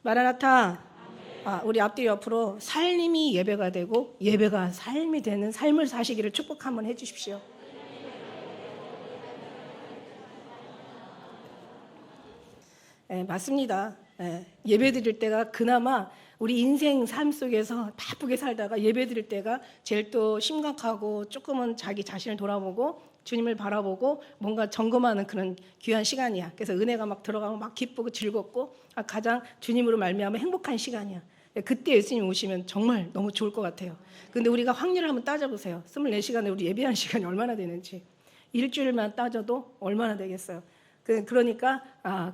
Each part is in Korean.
마라나타. 우리 앞뒤 옆으로 삶이 예배가 되고 예배가 삶이 되는 삶을 사시기를 축복 한번 해주십시오. 맞습니다. 예배 드릴 때가 그나마 우리 인생 삶 속에서 바쁘게 살다가 예배 드릴 때가 제일 또 심각하고 조금은 자기 자신을 돌아보고 주님을 바라보고 뭔가 점검하는 그런 귀한 시간이야. 그래서 은혜가 막 들어가고 막 기쁘고 즐겁고 가장 주님으로 말미암아 행복한 시간이야. 그때 예수님 오시면 정말 너무 좋을 것 같아요. 근데 우리가 확률을 한번 따져보세요. 24시간에 우리 예배하는 시간이 얼마나 되는지. 일주일만 따져도 얼마나 되겠어요. 그러니까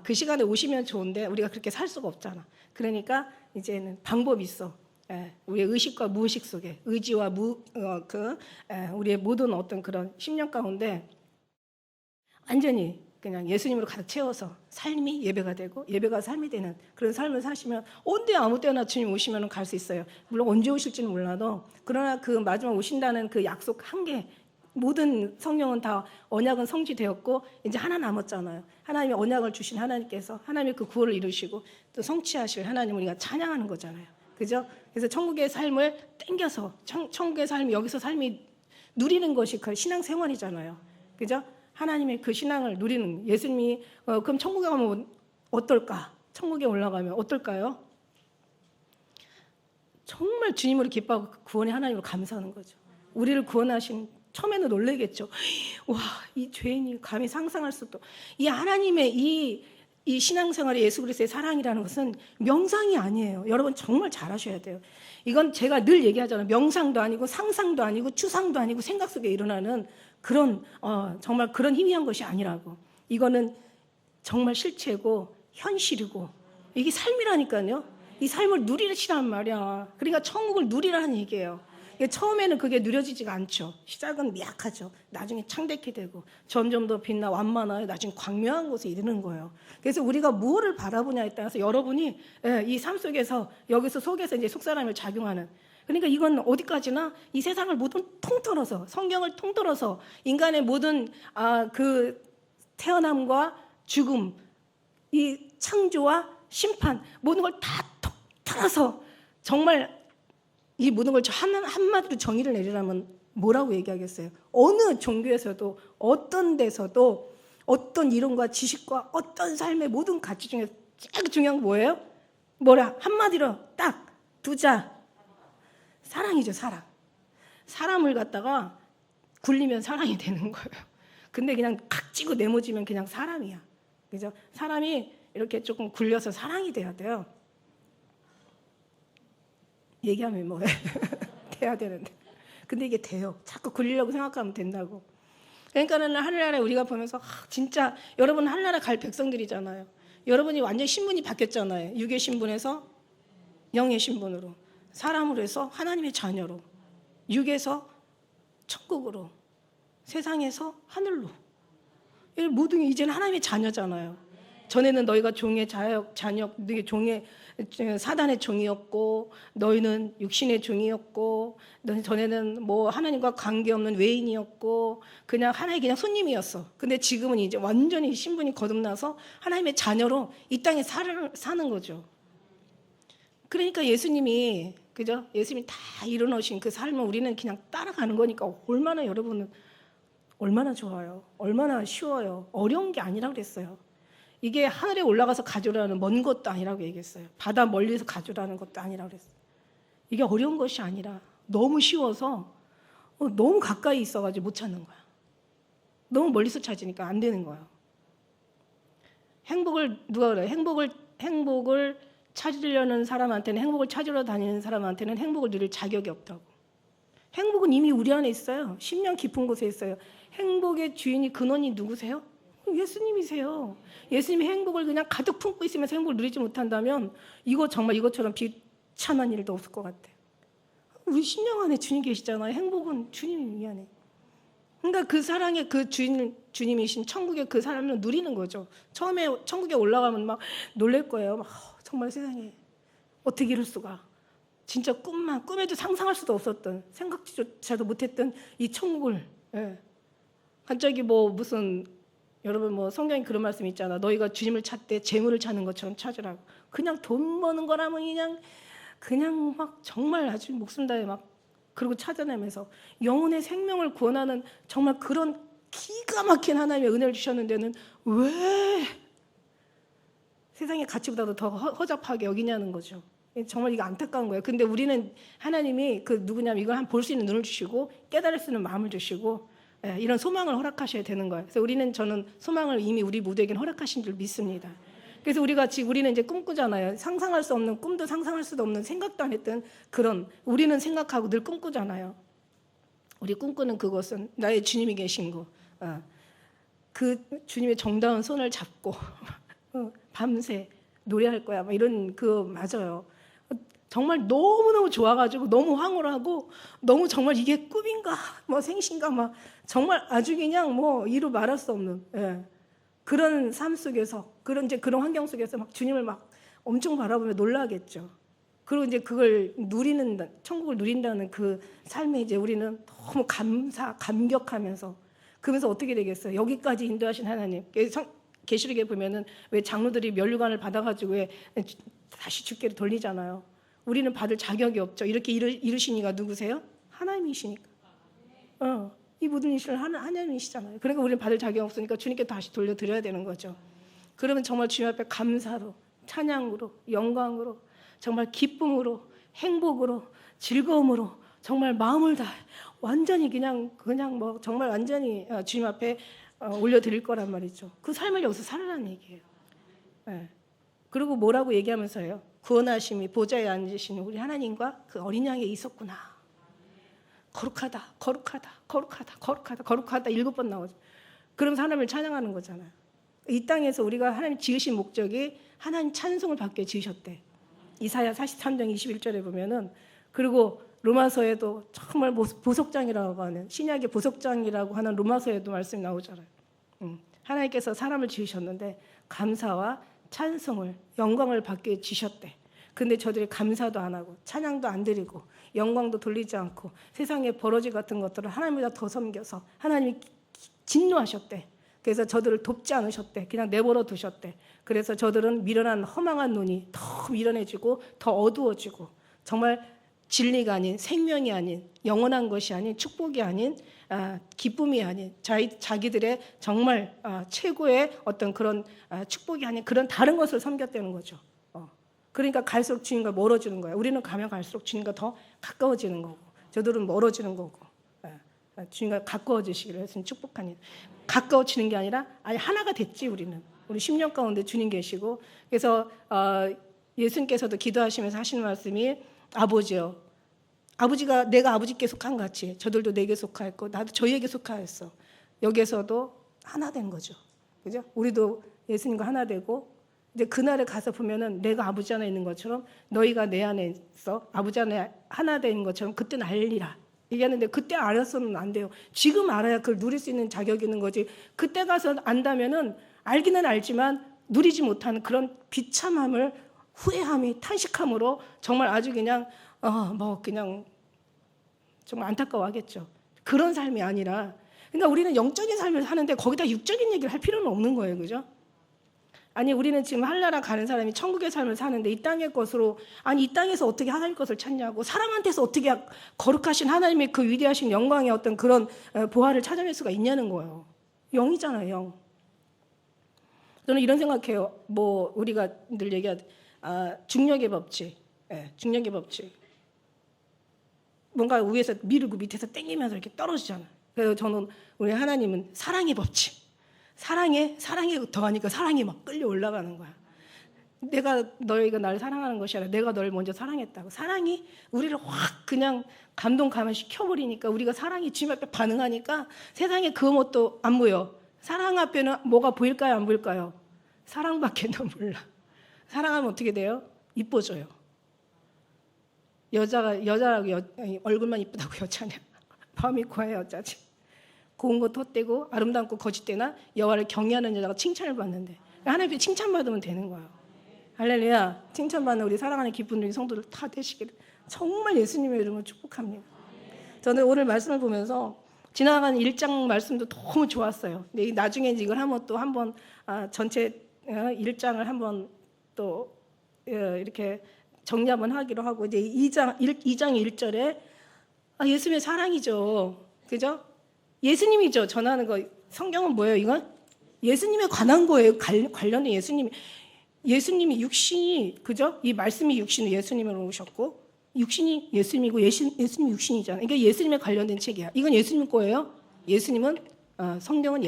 그 시간에 오시면 좋은데 우리가 그렇게 살 수가 없잖아. 그러니까 이제는 방법이 있어. 우리의 의식과 무의식 속에 의지와 우리의 모든 어떤 그런 심령 가운데 완전히 그냥 예수님으로 가득 채워서 삶이 예배가 되고 예배가 삶이 되는 그런 삶을 사시면 언제 아무 때나 주님 오시면 갈 수 있어요. 물론 언제 오실지는 몰라도 그러나 그 마지막 오신다는 그 약속 한 개, 모든 성령은 다 언약은 성취되었고 이제 하나 남았잖아요. 하나님의 언약을 주신 하나님께서 하나님의 그 구원을 이루시고 또 성취하실 하나님을 우리가 찬양하는 거잖아요. 그죠? 그래서 천국의 삶을 땡겨서 천국의 삶이 여기서 삶이 누리는 것이 그 신앙생활이잖아요. 그죠? 하나님의 그 신앙을 누리는 예수님이 그럼 천국에 가면 어떨까? 천국에 올라가면 어떨까요? 정말 주님으로 기뻐하고 구원의 하나님으로 감사하는 거죠. 우리를 구원하신 처음에는 놀라겠죠. 와, 이 죄인이 감히 상상할 수도. 이 하나님의 이 신앙생활의 예수 그리스도의 사랑이라는 것은 명상이 아니에요. 여러분 정말 잘 아셔야 돼요. 이건 제가 늘 얘기하잖아요. 명상도 아니고 상상도 아니고 추상도 아니고 생각 속에 일어나는 그런 정말 그런 희미한 것이 아니라고. 이거는 정말 실체고 현실이고 이게 삶이라니까요. 이 삶을 누리시란 말이야. 그러니까 천국을 누리라는 얘기예요. 처음에는 그게 누려지지가 않죠. 시작은 미약하죠. 나중에 창대케 되고 점점 더 빛나 완만하여 나중에 광명한 곳에 이르는 거예요. 그래서 우리가 무엇을 바라보냐에 따라서 여러분이 이 삶 속에서 여기서 속에서 이제 속사람을 작용하는 그러니까 이건 어디까지나 이 세상을 모든 통틀어서 성경을 통틀어서 인간의 모든 그 태어남과 죽음 이 창조와 심판 모든 걸 다 통틀어서 정말 이 모든 걸 한마디로 정의를 내리라면 뭐라고 얘기하겠어요? 어느 종교에서도 어떤 데서도 어떤 이론과 지식과 어떤 삶의 모든 가치 중에 제일 중요한 건 뭐예요? 뭐라? 한마디로 딱 두자. 사랑이죠, 사랑. 사람을 갖다가 굴리면 사랑이 되는 거예요. 근데 그냥 칵 찌고 내모지면 그냥 사람이야. 그죠? 사람이 이렇게 조금 굴려서 사랑이 돼야 돼요. 얘기하면 뭐해? 돼야 되는데. 근데 이게 돼요. 자꾸 굴리려고 생각하면 된다고. 그러니까는 하늘나라에 우리가 보면서 진짜 여러분 하늘나라 갈 백성들이잖아요. 여러분이 완전 신분이 바뀌었잖아요. 육의 신분에서 영의 신분으로. 사람으로 해서 하나님의 자녀로. 육에서 천국으로. 세상에서 하늘로. 모든 게 이제는 하나님의 자녀잖아요. 전에는 너희가 종의 자녀, 너희 종의 사단의 종이었고 너희는 육신의 종이었고 전에는 뭐 하나님과 관계없는 외인이었고 그냥 하나의 그냥 손님이었어. 근데 지금은 이제 완전히 신분이 거듭나서 하나님의 자녀로 이 땅에 사는 거죠. 그러니까 예수님이 그죠? 예수님이 다 이뤄놓으신 그 삶을 우리는 그냥 따라가는 거니까 얼마나 여러분은 얼마나 좋아요. 얼마나 쉬워요. 어려운 게 아니라 그랬어요. 이게 하늘에 올라가서 가져라는 먼 것도 아니라고 얘기했어요. 바다 멀리서 가져라는 것도 아니라고 그랬어요. 이게 어려운 것이 아니라 너무 쉬워서 너무 가까이 있어가지고 못 찾는 거야. 너무 멀리서 찾으니까 안 되는 거야. 행복을 누가 그래? 행복을 찾으려는 사람한테는 행복을 찾으러 다니는 사람한테는 행복을 누릴 자격이 없다고. 행복은 이미 우리 안에 있어요. 심령 깊은 곳에 있어요. 행복의 주인이 근원이 누구세요? 예수님이세요. 예수님이 행복을 그냥 가득 품고 있으면서 행복을 누리지 못한다면 이거 정말 이것처럼 비참한 일도 없을 것 같아요. 우리 심령 안에 주님 계시잖아요. 행복은 주님 안에. 그러니까 그 사랑의 그 주님이신 천국의 그 사람을 누리는 거죠. 처음에 천국에 올라가면 막 놀랄 거예요. 막 정말 세상에 어떻게 이럴 수가. 진짜 꿈에도 상상할 수도 없었던 생각조차도 못했던 이 천국을 갑자기 뭐 무슨 여러분 뭐 성경에 그런 말씀 있잖아. 너희가 주님을 찾되 재물을 찾는 것처럼 찾으라고. 그냥 돈 버는 거라면 그냥 막 정말 아주 목숨 다해 막 그리고 찾아내면서 영혼의 생명을 구원하는 정말 그런 기가 막힌 하나님의 은혜를 주셨는데는 왜 세상의 가치보다도 더 허접하게 여기냐는 거죠. 정말 이거 안타까운 거예요. 근데 우리는 하나님이 그 누구냐면 이걸 한 볼 수 있는 눈을 주시고 깨달을 수 있는 마음을 주시고 이런 소망을 허락하셔야 되는 거예요. 그래서 저는 소망을 이미 우리 모두에게는 허락하신 줄 믿습니다. 그래서 우리는 이제 꿈꾸잖아요. 상상할 수 없는 꿈도 상상할 수도 없는 생각도 안 했던 그런 우리는 생각하고 늘 꿈꾸잖아요. 우리 꿈꾸는 그것은 나의 주님이 계신 거. 그 주님의 정다운 손을 잡고 밤새 노래할 거야. 막 이런 맞아요. 정말 너무너무 좋아가지고 너무 황홀하고 너무 정말 이게 꿈인가 뭐 생신가 막 정말 아주 그냥 뭐 이루 말할 수 없는 그런 삶 속에서 그런 환경 속에서 막 주님을 막 엄청 바라보며 놀라겠죠. 그리고 이제 그걸 천국을 누린다는 그 삶에 이제 우리는 너무 감격하면서 그러면서 어떻게 되겠어요? 여기까지 인도하신 하나님. 계시록에 보면은 왜 장로들이 면류관을 받아가지고 왜 다시 주께로 돌리잖아요. 우리는 받을 자격이 없죠. 이렇게 이루시니가 누구세요? 하나님이시니까. 이 모든 일을 하나님이시잖아요. 그러니까 우리는 받을 자격이 없으니까 주님께 다시 돌려드려야 되는 거죠. 그러면 정말 주님 앞에 감사로, 찬양으로, 영광으로, 정말 기쁨으로, 행복으로, 즐거움으로 정말 마음을 다 완전히 그냥 뭐 정말 완전히 주님 앞에 올려드릴 거란 말이죠. 그 삶을 여기서 살아라는 얘기예요. 그리고 뭐라고 얘기하면서요? 구원하심이 보좌에 앉으신 우리 하나님과 그 어린 양에 있었구나. 거룩하다, 거룩하다, 거룩하다, 거룩하다, 거룩하다 7번 나오죠. 그러면서 하나님을 찬양하는 거잖아요. 이 땅에서 우리가 하나님 지으신 목적이 하나님 찬송을 받게 지으셨대. 이사야 43장 21절에 보면은 그리고 로마서에도 정말 보석장이라고 하는 신약의 보석장이라고 하는 로마서에도 말씀이 나오잖아요. 하나님께서 사람을 지으셨는데 감사와 찬송을 영광을 받게 지으셨대. 근데 저들이 감사도 안 하고 찬양도 안 드리고 영광도 돌리지 않고 세상의 버러지 같은 것들을 하나님보다 더 섬겨서 하나님이 진노하셨대. 그래서 저들을 돕지 않으셨대. 그냥 내버려 두셨대. 그래서 저들은 미련한 허망한 눈이 더 미련해지고 더 어두워지고 정말 진리가 아닌 생명이 아닌 영원한 것이 아닌 축복이 아닌 기쁨이 아닌 자기들의 정말 최고의 어떤 그런 축복이 아닌 그런 다른 것을 섬겼다는 거죠. 그러니까 갈수록 주님과 멀어지는 거예요. 우리는 가면 갈수록 주님과 더 가까워지는 거고 저들은 멀어지는 거고 주님과 가까워지시기를 했으니 축복하니 가까워지는 게 아니라 아니 하나가 됐지. 우리 10년 가운데 주님 계시고 그래서 예수님께서도 기도하시면서 하시는 말씀이 아버지요. 아버지가 내가 아버지께 속한 같이 저들도 내게 속하였고 나도 저희에게 속하였어. 여기에서도 하나 된 거죠. 그죠? 우리도 예수님과 하나 되고 이제 그날에 가서 보면은 내가 아버지 안에 있는 것처럼 너희가 내 안에 있어. 아버지 안에 하나 된 것처럼 그때는 알리라. 얘기하는데 그때 알았으면 안 돼요. 지금 알아야 그걸 누릴 수 있는 자격이 있는 거지. 그때 가서 안다면은 알기는 알지만 누리지 못하는 그런 비참함을 후회함이 탄식함으로 정말 아주 그냥 그냥 정말 안타까워하겠죠. 그런 삶이 아니라 그러니까 우리는 영적인 삶을 사는데 거기다 육적인 얘기를 할 필요는 없는 거예요. 그죠? 아니 우리는 지금 한나라 가는 사람이 천국의 삶을 사는데 이 땅의 것으로 아니 이 땅에서 어떻게 하나님 것을 찾냐고 사람한테서 어떻게 거룩하신 하나님의 그 위대하신 영광의 어떤 그런 보화를 찾아낼 수가 있냐는 거예요. 영이잖아요. 영. 저는 이런 생각해요. 뭐 우리가 늘 얘기하듯 중력의 법칙. 중력의 법칙. 뭔가 위에서 미루고 밑에서 당기면서 이렇게 떨어지잖아요. 그래서 저는 우리 하나님은 사랑의 법칙. 사랑에 더하니까 사랑이 막 끌려 올라가는 거야. 너희가 나를 사랑하는 것이 아니라 내가 너를 먼저 사랑했다고. 사랑이 우리를 확 그냥 감동시켜버리니까 우리가 사랑이 주님 앞에 반응하니까 세상에 그 뭣도 안 보여. 사랑 앞에는 뭐가 보일까요? 안 보일까요? 사랑밖에 난 몰라. 사랑하면 어떻게 돼요? 이뻐져요. 여자라고 얼굴만 이쁘다고 여자냐? 마음이 고와야 여자지. 고운 것 헛되고 아름다운 것 거짓되나 여호와를 경외하는 여자가 칭찬을 받는데 하나님께 칭찬받으면 되는 거예요. 할렐루야. 칭찬받는 우리 사랑하는 기쁜 우리 성도들 다 되시기를 정말 예수님의 이름으로 축복합니다. 저는 오늘 말씀을 보면서 지나간 1장 말씀도 너무 좋았어요. 근데 나중에 이걸 한번 또 한번 전체 1장을 한번 또 이렇게 정리 한번 하기로 하고, 이제 2장 1절에 예수님의 사랑이죠. 그죠? 예수님이죠. 전하는 거. 성경은 뭐예요, 이건? 예수님에 관한 거예요. 관련된 예수님이 육신이, 그죠? 이 말씀이 육신으로 예수님으로 오셨고, 육신이 예수님이고 예수님이 육신이잖아요. 그러니까 예수님에 관련된 책이야. 이건 예수님 거예요. 예수님은 성경은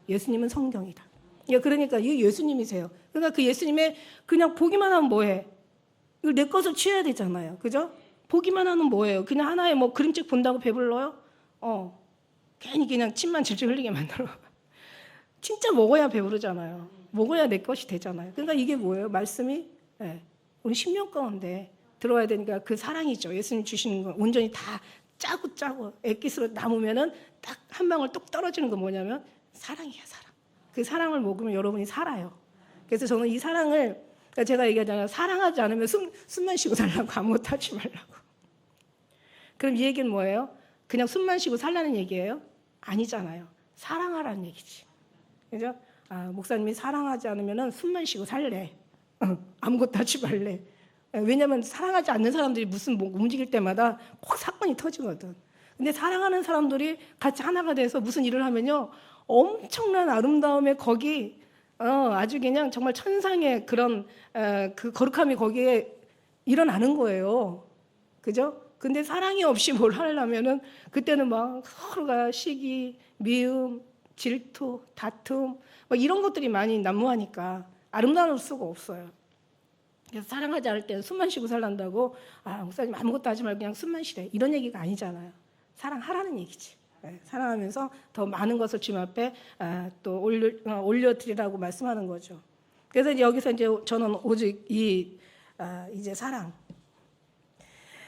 예수님은 성경이다. 그러니까 이게 예수님이세요. 그러니까 그 예수님의 그냥 보기만 하면 뭐해? 이거 내 것을 취해야 되잖아요. 그죠? 보기만 하면 뭐예요? 그냥 하나의 뭐 그림책 본다고 배불러요? 괜히 그냥 침만 질질 흘리게 만들어. 진짜 먹어야 배부르잖아요. 먹어야 내 것이 되잖아요. 그러니까 이게 뭐예요? 말씀이 우리 10년 가운데 들어와야 되니까 그 사랑이죠. 예수님 주시는 거 온전히 다 짜고 액기스로 남으면은 딱 한 방울 똑 떨어지는 건 뭐냐면 사랑이야, 사랑. 그 사랑을 먹으면 여러분이 살아요. 그래서 저는 이 사랑을, 그러니까 제가 얘기하잖아요. 사랑하지 않으면 숨만 쉬고 살라고, 아무것도 하지 말라고. 그럼 이 얘기는 뭐예요? 그냥 숨만 쉬고 살라는 얘기예요? 아니잖아요. 사랑하라는 얘기지. 그죠? 목사님이 사랑하지 않으면 숨만 쉬고 살래. 아무것도 하지 말래. 왜냐하면 사랑하지 않는 사람들이 무슨 뭐 움직일 때마다 꼭 사건이 터지거든. 근데 사랑하는 사람들이 같이 하나가 돼서 무슨 일을 하면요, 엄청난 아름다움에 거기 아주 그냥 정말 천상의 그런 그 거룩함이 거기에 일어나는 거예요. 그죠? 근데 사랑이 없이 뭘 하려면은 그때는 막 서로가 시기, 미움, 질투, 다툼 막 이런 것들이 많이 난무하니까 아름다울 수가 없어요. 그래서 사랑하지 않을 때는 숨만 쉬고 살란다고, 목사님 아무것도 하지 말고 그냥 숨만 쉬래, 이런 얘기가 아니잖아요. 사랑하라는 얘기지. 사랑하면서 더 많은 것을 주님 앞에 또 올려드리라고 말씀하는 거죠. 그래서 여기서 이제 저는 오직 이제 사랑.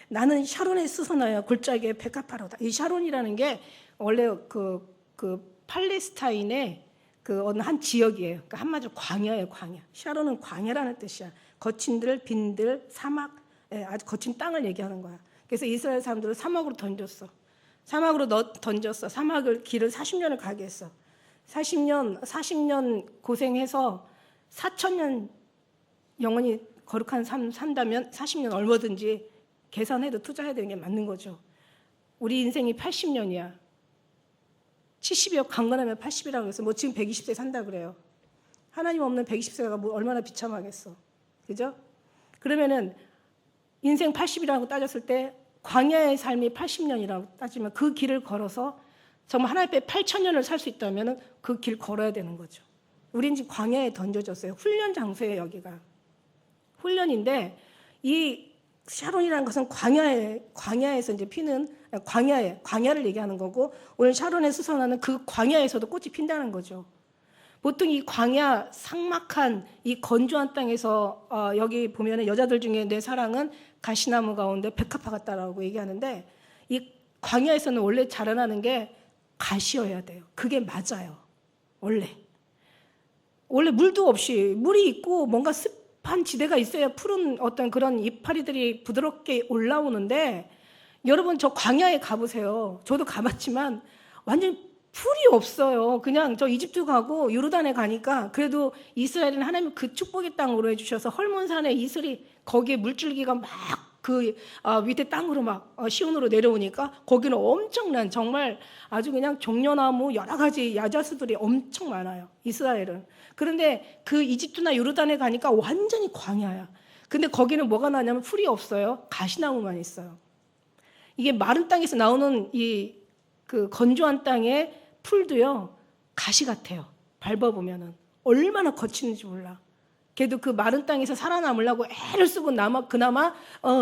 나는 샤론의 수선하여 골짜기의 백합화로다. 이 샤론이라는 게 원래 그 팔레스타인의 그 어느 한 지역이에요. 그러니까 한마디로 광야예요, 광야. 샤론은 광야라는 뜻이야. 거친들, 빈들, 사막, 아주 거친 땅을 얘기하는 거야. 그래서 이스라엘 사람들을 사막으로 던졌어. 사막을 길을 40년을 가게 했어. 40년 고생해서 4,000년 영원히 거룩한 삶 산다면 40년 얼마든지 계산해도 투자해야 되는 게 맞는 거죠. 우리 인생이 80년이야. 70여 강건하면 80이라고 해서 뭐 지금 120세 산다 그래요. 하나님 없는 120세가 뭐 얼마나 비참하겠어. 그죠? 그러면은 인생 80이라고 따졌을 때 광야의 삶이 80년이라고 따지면 그 길을 걸어서 정말 하나님 앞에 8,000년을 살 수 있다면 그 길 걸어야 되는 거죠. 우린 지금 광야에 던져졌어요. 훈련 장소에 여기가. 훈련인데 이 샤론이라는 것은 광야에서 이제 피는 광야를 얘기하는 거고, 오늘 샤론에 수선하는 그 광야에서도 꽃이 핀다는 거죠. 보통 이 광야 삭막한 이 건조한 땅에서 여기 보면은 여자들 중에 내 사랑은 가시나무 가운데 백합화 같다라고 얘기하는데, 이 광야에서는 원래 자라나는 게 가시여야 돼요. 그게 맞아요. 원래 물도 없이, 물이 있고 뭔가 습한 지대가 있어야 푸른 어떤 그런 이파리들이 부드럽게 올라오는데, 여러분 저 광야에 가보세요. 저도 가봤지만 완전 풀이 없어요. 그냥 저 이집트 가고 요르단에 가니까 그래도 이스라엘은 하나님 그 축복의 땅으로 해주셔서 헐몬산의 이슬이 거기에 물줄기가 막 그 밑에 땅으로 막 시온으로 내려오니까 거기는 엄청난 정말 아주 그냥 종려나무 여러 가지 야자수들이 엄청 많아요. 이스라엘은. 그런데 그 이집트나 요르단에 가니까 완전히 광야야. 근데 거기는 뭐가 나냐면 풀이 없어요. 가시나무만 있어요. 이게 마른 땅에서 나오는 이 그 건조한 땅의 풀도요, 가시 같아요. 밟아보면은 얼마나 거치는지 몰라. 걔도 그 마른 땅에서 살아남으려고 애를 쓰고 그나마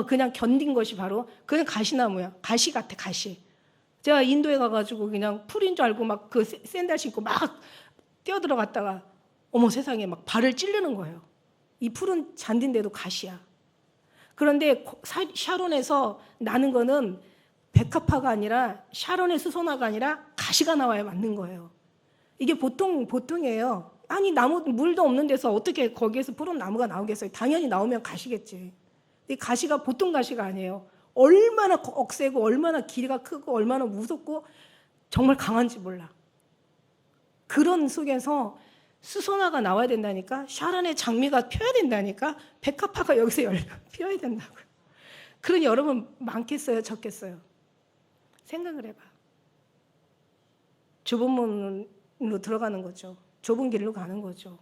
그냥 견딘 것이 바로 그냥 가시나무야. 가시 같아, 가시. 제가 인도에 가가지고 그냥 풀인 줄 알고 막 그 샌들 신고 막 뛰어들어갔다가 어머 세상에 막 발을 찌르는 거예요. 이 풀은 잔디인데도 가시야. 그런데 샤론에서 나는 거는 백합화가 아니라 샤론의 수선화가 아니라 가시가 나와야 맞는 거예요. 이게 보통이에요. 아니 물도 없는 데서 어떻게 거기에서 푸른 나무가 나오겠어요? 당연히 나오면 가시겠지. 이 가시가 보통 가시가 아니에요. 얼마나 억세고 얼마나 길이가 크고 얼마나 무섭고 정말 강한지 몰라. 그런 속에서 수소나가 나와야 된다니까. 샤론의 장미가 펴야 된다니까. 백합화가 여기서 피어야 된다고요. 그런 여러분 많겠어요, 적겠어요? 생각을 해봐. 좁은 문으로 들어가는 거죠. 좁은 길로 가는 거죠.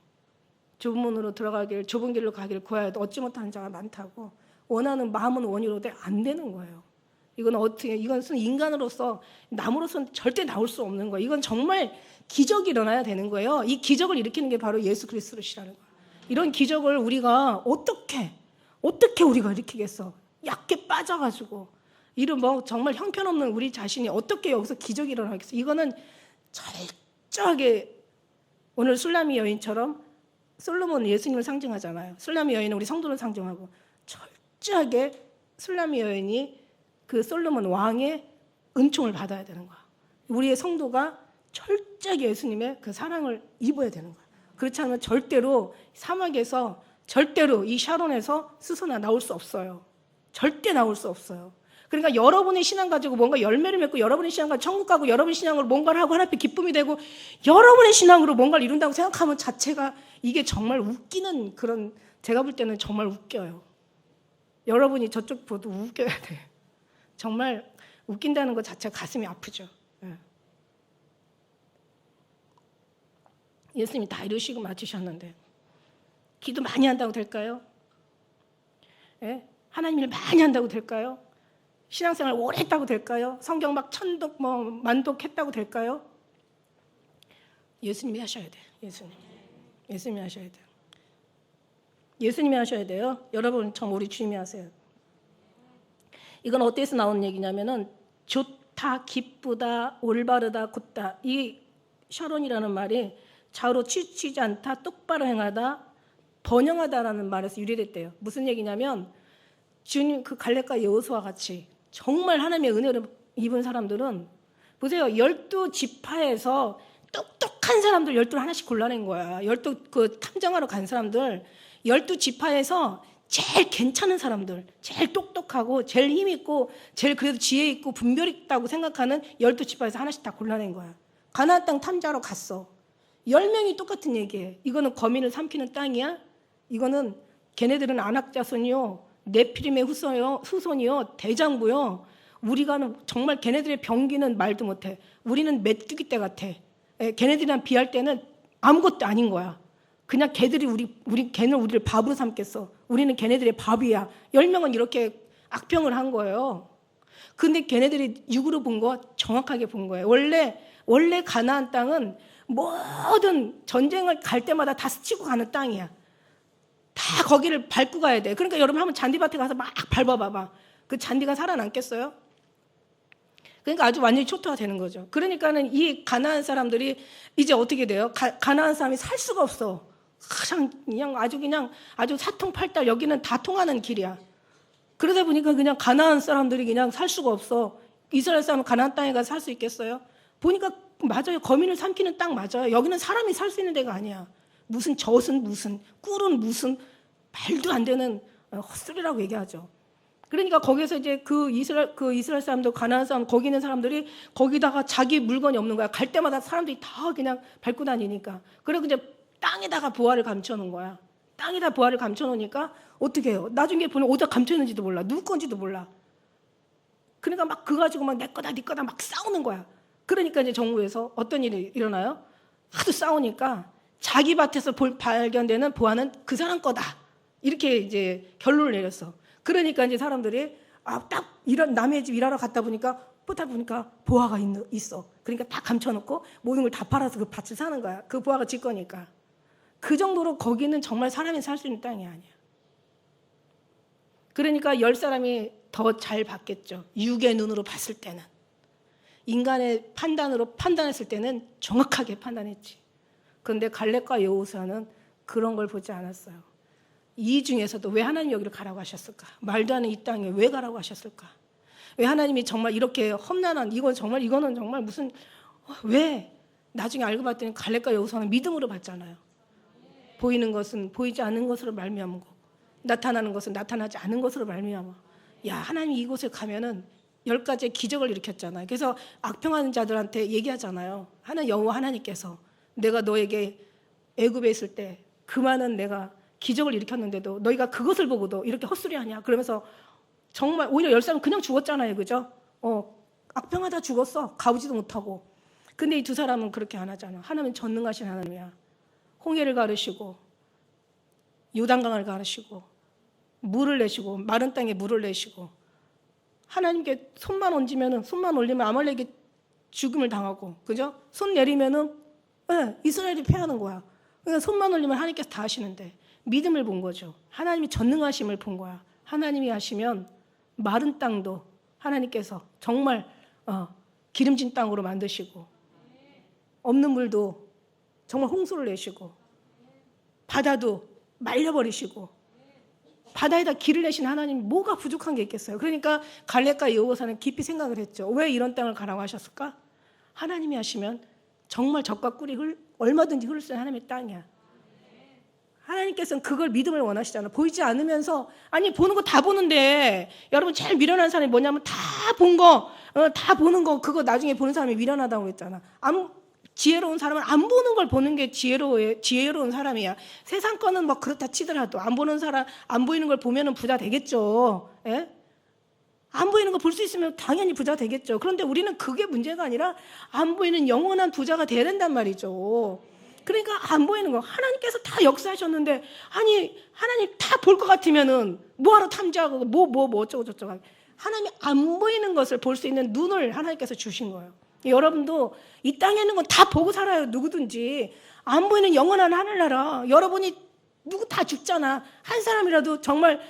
좁은 문으로 좁은 길로 가길 구하여 얻지 못하는 자가 많다고. 원하는 마음은 원이로되 안 되는 거예요. 이건 인간으로서, 남으로서는 절대 나올 수 없는 거예요. 이건 정말 기적이 일어나야 되는 거예요. 이 기적을 일으키는 게 바로 예수 그리스도시라는 거예요. 이런 기적을 우리가 어떻게 우리가 일으키겠어? 약게 빠져가지고 이런 정말 형편없는 우리 자신이 어떻게 여기서 기적이 일어나겠어? 이거는 철저하게 오늘 술라미 여인처럼, 솔로몬은 예수님을 상징하잖아요. 술라미 여인은 우리 성도를 상징하고, 철저하게 술라미 여인이 그 솔로몬 왕의 은총을 받아야 되는 거야. 우리의 성도가 철저하게 예수님의 그 사랑을 입어야 되는 거야. 그렇지 않으면 절대로 사막에서, 절대로 이 샤론에서 수소나 나올 수 없어요. 절대 나올 수 없어요. 그러니까 여러분의 신앙 가지고 뭔가 열매를 맺고, 여러분의 신앙 가지고 천국 가고, 여러분의 신앙으로 뭔가를 하고 하나님 앞에 기쁨이 되고, 여러분의 신앙으로 뭔가를 이룬다고 생각하면 자체가 이게 정말 웃기는 그런, 제가 볼 때는 정말 웃겨요. 여러분이 저쪽 보도 웃겨야 돼. 정말 웃긴다는 것 자체가 가슴이 아프죠. 예수님이 다 이루시고 마치셨는데 기도 많이 한다고 될까요? 하나님 일 많이 한다고 될까요? 신앙생활 오래 했다고 될까요? 성경 막 천독 만독했다고 될까요? 예수님이 하셔야 돼요. 예수님이 하셔야 돼요. 예수님이 하셔야 돼요. 여러분, 우리 주님이 하세요. 이건 어디에서 나온 얘기냐면은 좋다, 기쁘다, 올바르다, 곧다. 이 샤론이라는 말이 좌우로 치우치지 않다, 똑바로 행하다, 번영하다라는 말에서 유래됐대요. 무슨 얘기냐면 주님 그 갈렙과 여호수아와 같이 정말 하나님의 은혜를 입은 사람들은 보세요. 12지파에서 똑똑한 사람들 12를 하나씩 골라낸 거야. 12 그 탐정하러 간 사람들 12지파에서 제일 괜찮은 사람들, 제일 똑똑하고 제일 힘 있고 제일 그래도 지혜 있고 분별 있다고 생각하는 12지파에서 하나씩 다 골라낸 거야. 가나안 땅 탐지하러 갔어. 10명이 똑같은 얘기해. 이거는 거민을 삼키는 땅이야. 이거는 걔네들은 안악 자손이요, 네피림의 후손이요, 대장부요. 우리가 정말 걔네들의 병기는 말도 못해. 우리는 메뚜기 떼 같아. 걔네들이랑 비할 때는 아무것도 아닌 거야. 그냥 걔는 우리를 밥으로 삼겠어. 우리는 걔네들의 밥이야. 10명은 이렇게 악평을 한 거예요. 근데 걔네들이 육으로 본 거 정확하게 본 거예요. 원래 가나안 땅은 모든 전쟁을 갈 때마다 다 스치고 가는 땅이야. 다 거기를 밟고 가야 돼. 그러니까 여러분 한번 잔디밭에 가서 막 밟아봐봐. 그 잔디가 살아남겠어요? 그러니까 아주 완전히 초토화 되는 거죠. 그러니까는 이 가나안 사람들이 이제 어떻게 돼요? 가나안 사람이 살 수가 없어. 그냥 아주 사통팔달 여기는 다 통하는 길이야. 그러다 보니까 그냥 가나안 사람들이 그냥 살 수가 없어. 이스라엘 사람은 가나안 땅에 가서 살 수 있겠어요? 보니까 맞아요. 거민을 삼키는 땅 맞아요. 여기는 사람이 살 수 있는 데가 아니야. 무슨 젖은 무슨, 꿀은 무슨, 말도 안 되는 헛소리라고 얘기하죠. 그러니까 거기서 이제 그 이스라엘 사람들, 가나안 사람, 거기 있는 사람들이 거기다가 자기 물건이 없는 거야. 갈 때마다 사람들이 다 그냥 밟고 다니니까. 그리고 이제 땅에다가 보화를 감춰놓은 거야. 땅에다 보화를 감춰놓으니까 어떻게 해요? 나중에 보면 어디다 감춰있는지도 몰라. 누구 건지도 몰라. 그러니까 막 그거 가지고 막 내 거다 네 거다 막 싸우는 거야. 그러니까 이제 정부에서 어떤 일이 일어나요? 하도 싸우니까 자기 밭에서 발견되는 보화는 그 사람 거다. 이렇게 이제 결론을 내렸어. 그러니까 이제 사람들이 딱 남의 집 일하러 갔다 보니까 보화가 있어. 그러니까 다 감춰놓고 모든 걸 다 팔아서 그 밭을 사는 거야. 그 보화가 지 거니까. 그 정도로 거기는 정말 사람이 살 수 있는 땅이 아니야. 그러니까 10사람이 더 잘 봤겠죠. 육의 눈으로 봤을 때는. 인간의 판단으로 판단했을 때는 정확하게 판단했지. 그런데 갈렙과 여호수아는 그런 걸 보지 않았어요. 이 중에서도 왜 하나님 여기를 가라고 하셨을까? 말도 안 되는 이 땅에 왜 가라고 하셨을까? 왜 하나님이 정말 이렇게 험난한 이거는 정말 무슨 왜? 나중에 알고 봤더니 갈렙과 여호수아는 믿음으로 봤잖아요. 보이는 것은 보이지 않는 것으로 말미암고 나타나는 것은 나타나지 않은 것으로 말미암아. 야, 하나님 이곳에 가면은 10가지의 기적을 일으켰잖아요. 그래서 악평하는 자들한테 얘기하잖아요. 여호와 하나님께서 내가 너에게 애굽에 있을 때 그 많은 내가 기적을 일으켰는데도 너희가 그것을 보고도 이렇게 헛소리하냐. 그러면서 정말 오히려 10사람은 그냥 죽었잖아요. 그죠? 악평하다 죽었어. 가보지도 못하고. 근데 이 두 사람은 그렇게 안 하잖아. 하나님은 전능하신 하나님이야. 홍해를 가르시고 요단강을 가르시고 물을 내시고 마른 땅에 물을 내시고 하나님께 손만 올리면 아말렉이 죽음을 당하고, 그죠? 손 내리면은 이스라엘이 패하는 거야. 그러니까 손만 올리면 하나님께서 다 하시는데 믿음을 본 거죠. 하나님이 전능하심을 본 거야. 하나님이 하시면 마른 땅도 하나님께서 정말 기름진 땅으로 만드시고 없는 물도 정말 홍수를 내시고 바다도 말려버리시고 바다에다 길을 내신 하나님이 뭐가 부족한 게 있겠어요. 그러니까 갈렙과 여호사는 깊이 생각을 했죠. 왜 이런 땅을 가라고 하셨을까? 하나님이 하시면 정말 젖과 꿀이 얼마든지 흐를 수 있는 하나님의 땅이야. 하나님께서는 그걸 믿음을 원하시잖아. 보이지 않으면서, 아니 보는 거 다 보는데, 여러분 제일 미련한 사람이 뭐냐면 다 보는 거 그거 나중에 보는 사람이 미련하다고 했잖아. 지혜로운 사람은 안 보는 걸 보는 게 지혜로운 사람이야. 세상 거는 뭐 그렇다 치더라도 안 보이는 걸 보면은 부자 되겠죠. 예? 안 보이는 거 볼 수 있으면 당연히 부자 되겠죠. 그런데 우리는 그게 문제가 아니라 안 보이는 영원한 부자가 돼야 된단 말이죠. 그러니까 안 보이는 거 하나님께서 다 역사하셨는데, 아니 하나님 다 볼 것 같으면은 뭐하러 탐지하고 뭐 어쩌고 저쩌고. 하나님이 안 보이는 것을 볼 수 있는 눈을 하나님께서 주신 거예요. 여러분도 이 땅에 있는 건 다 보고 살아요. 누구든지. 안 보이는 영원한 하늘나라. 여러분이 누구 다 죽잖아. 한 사람이라도 정말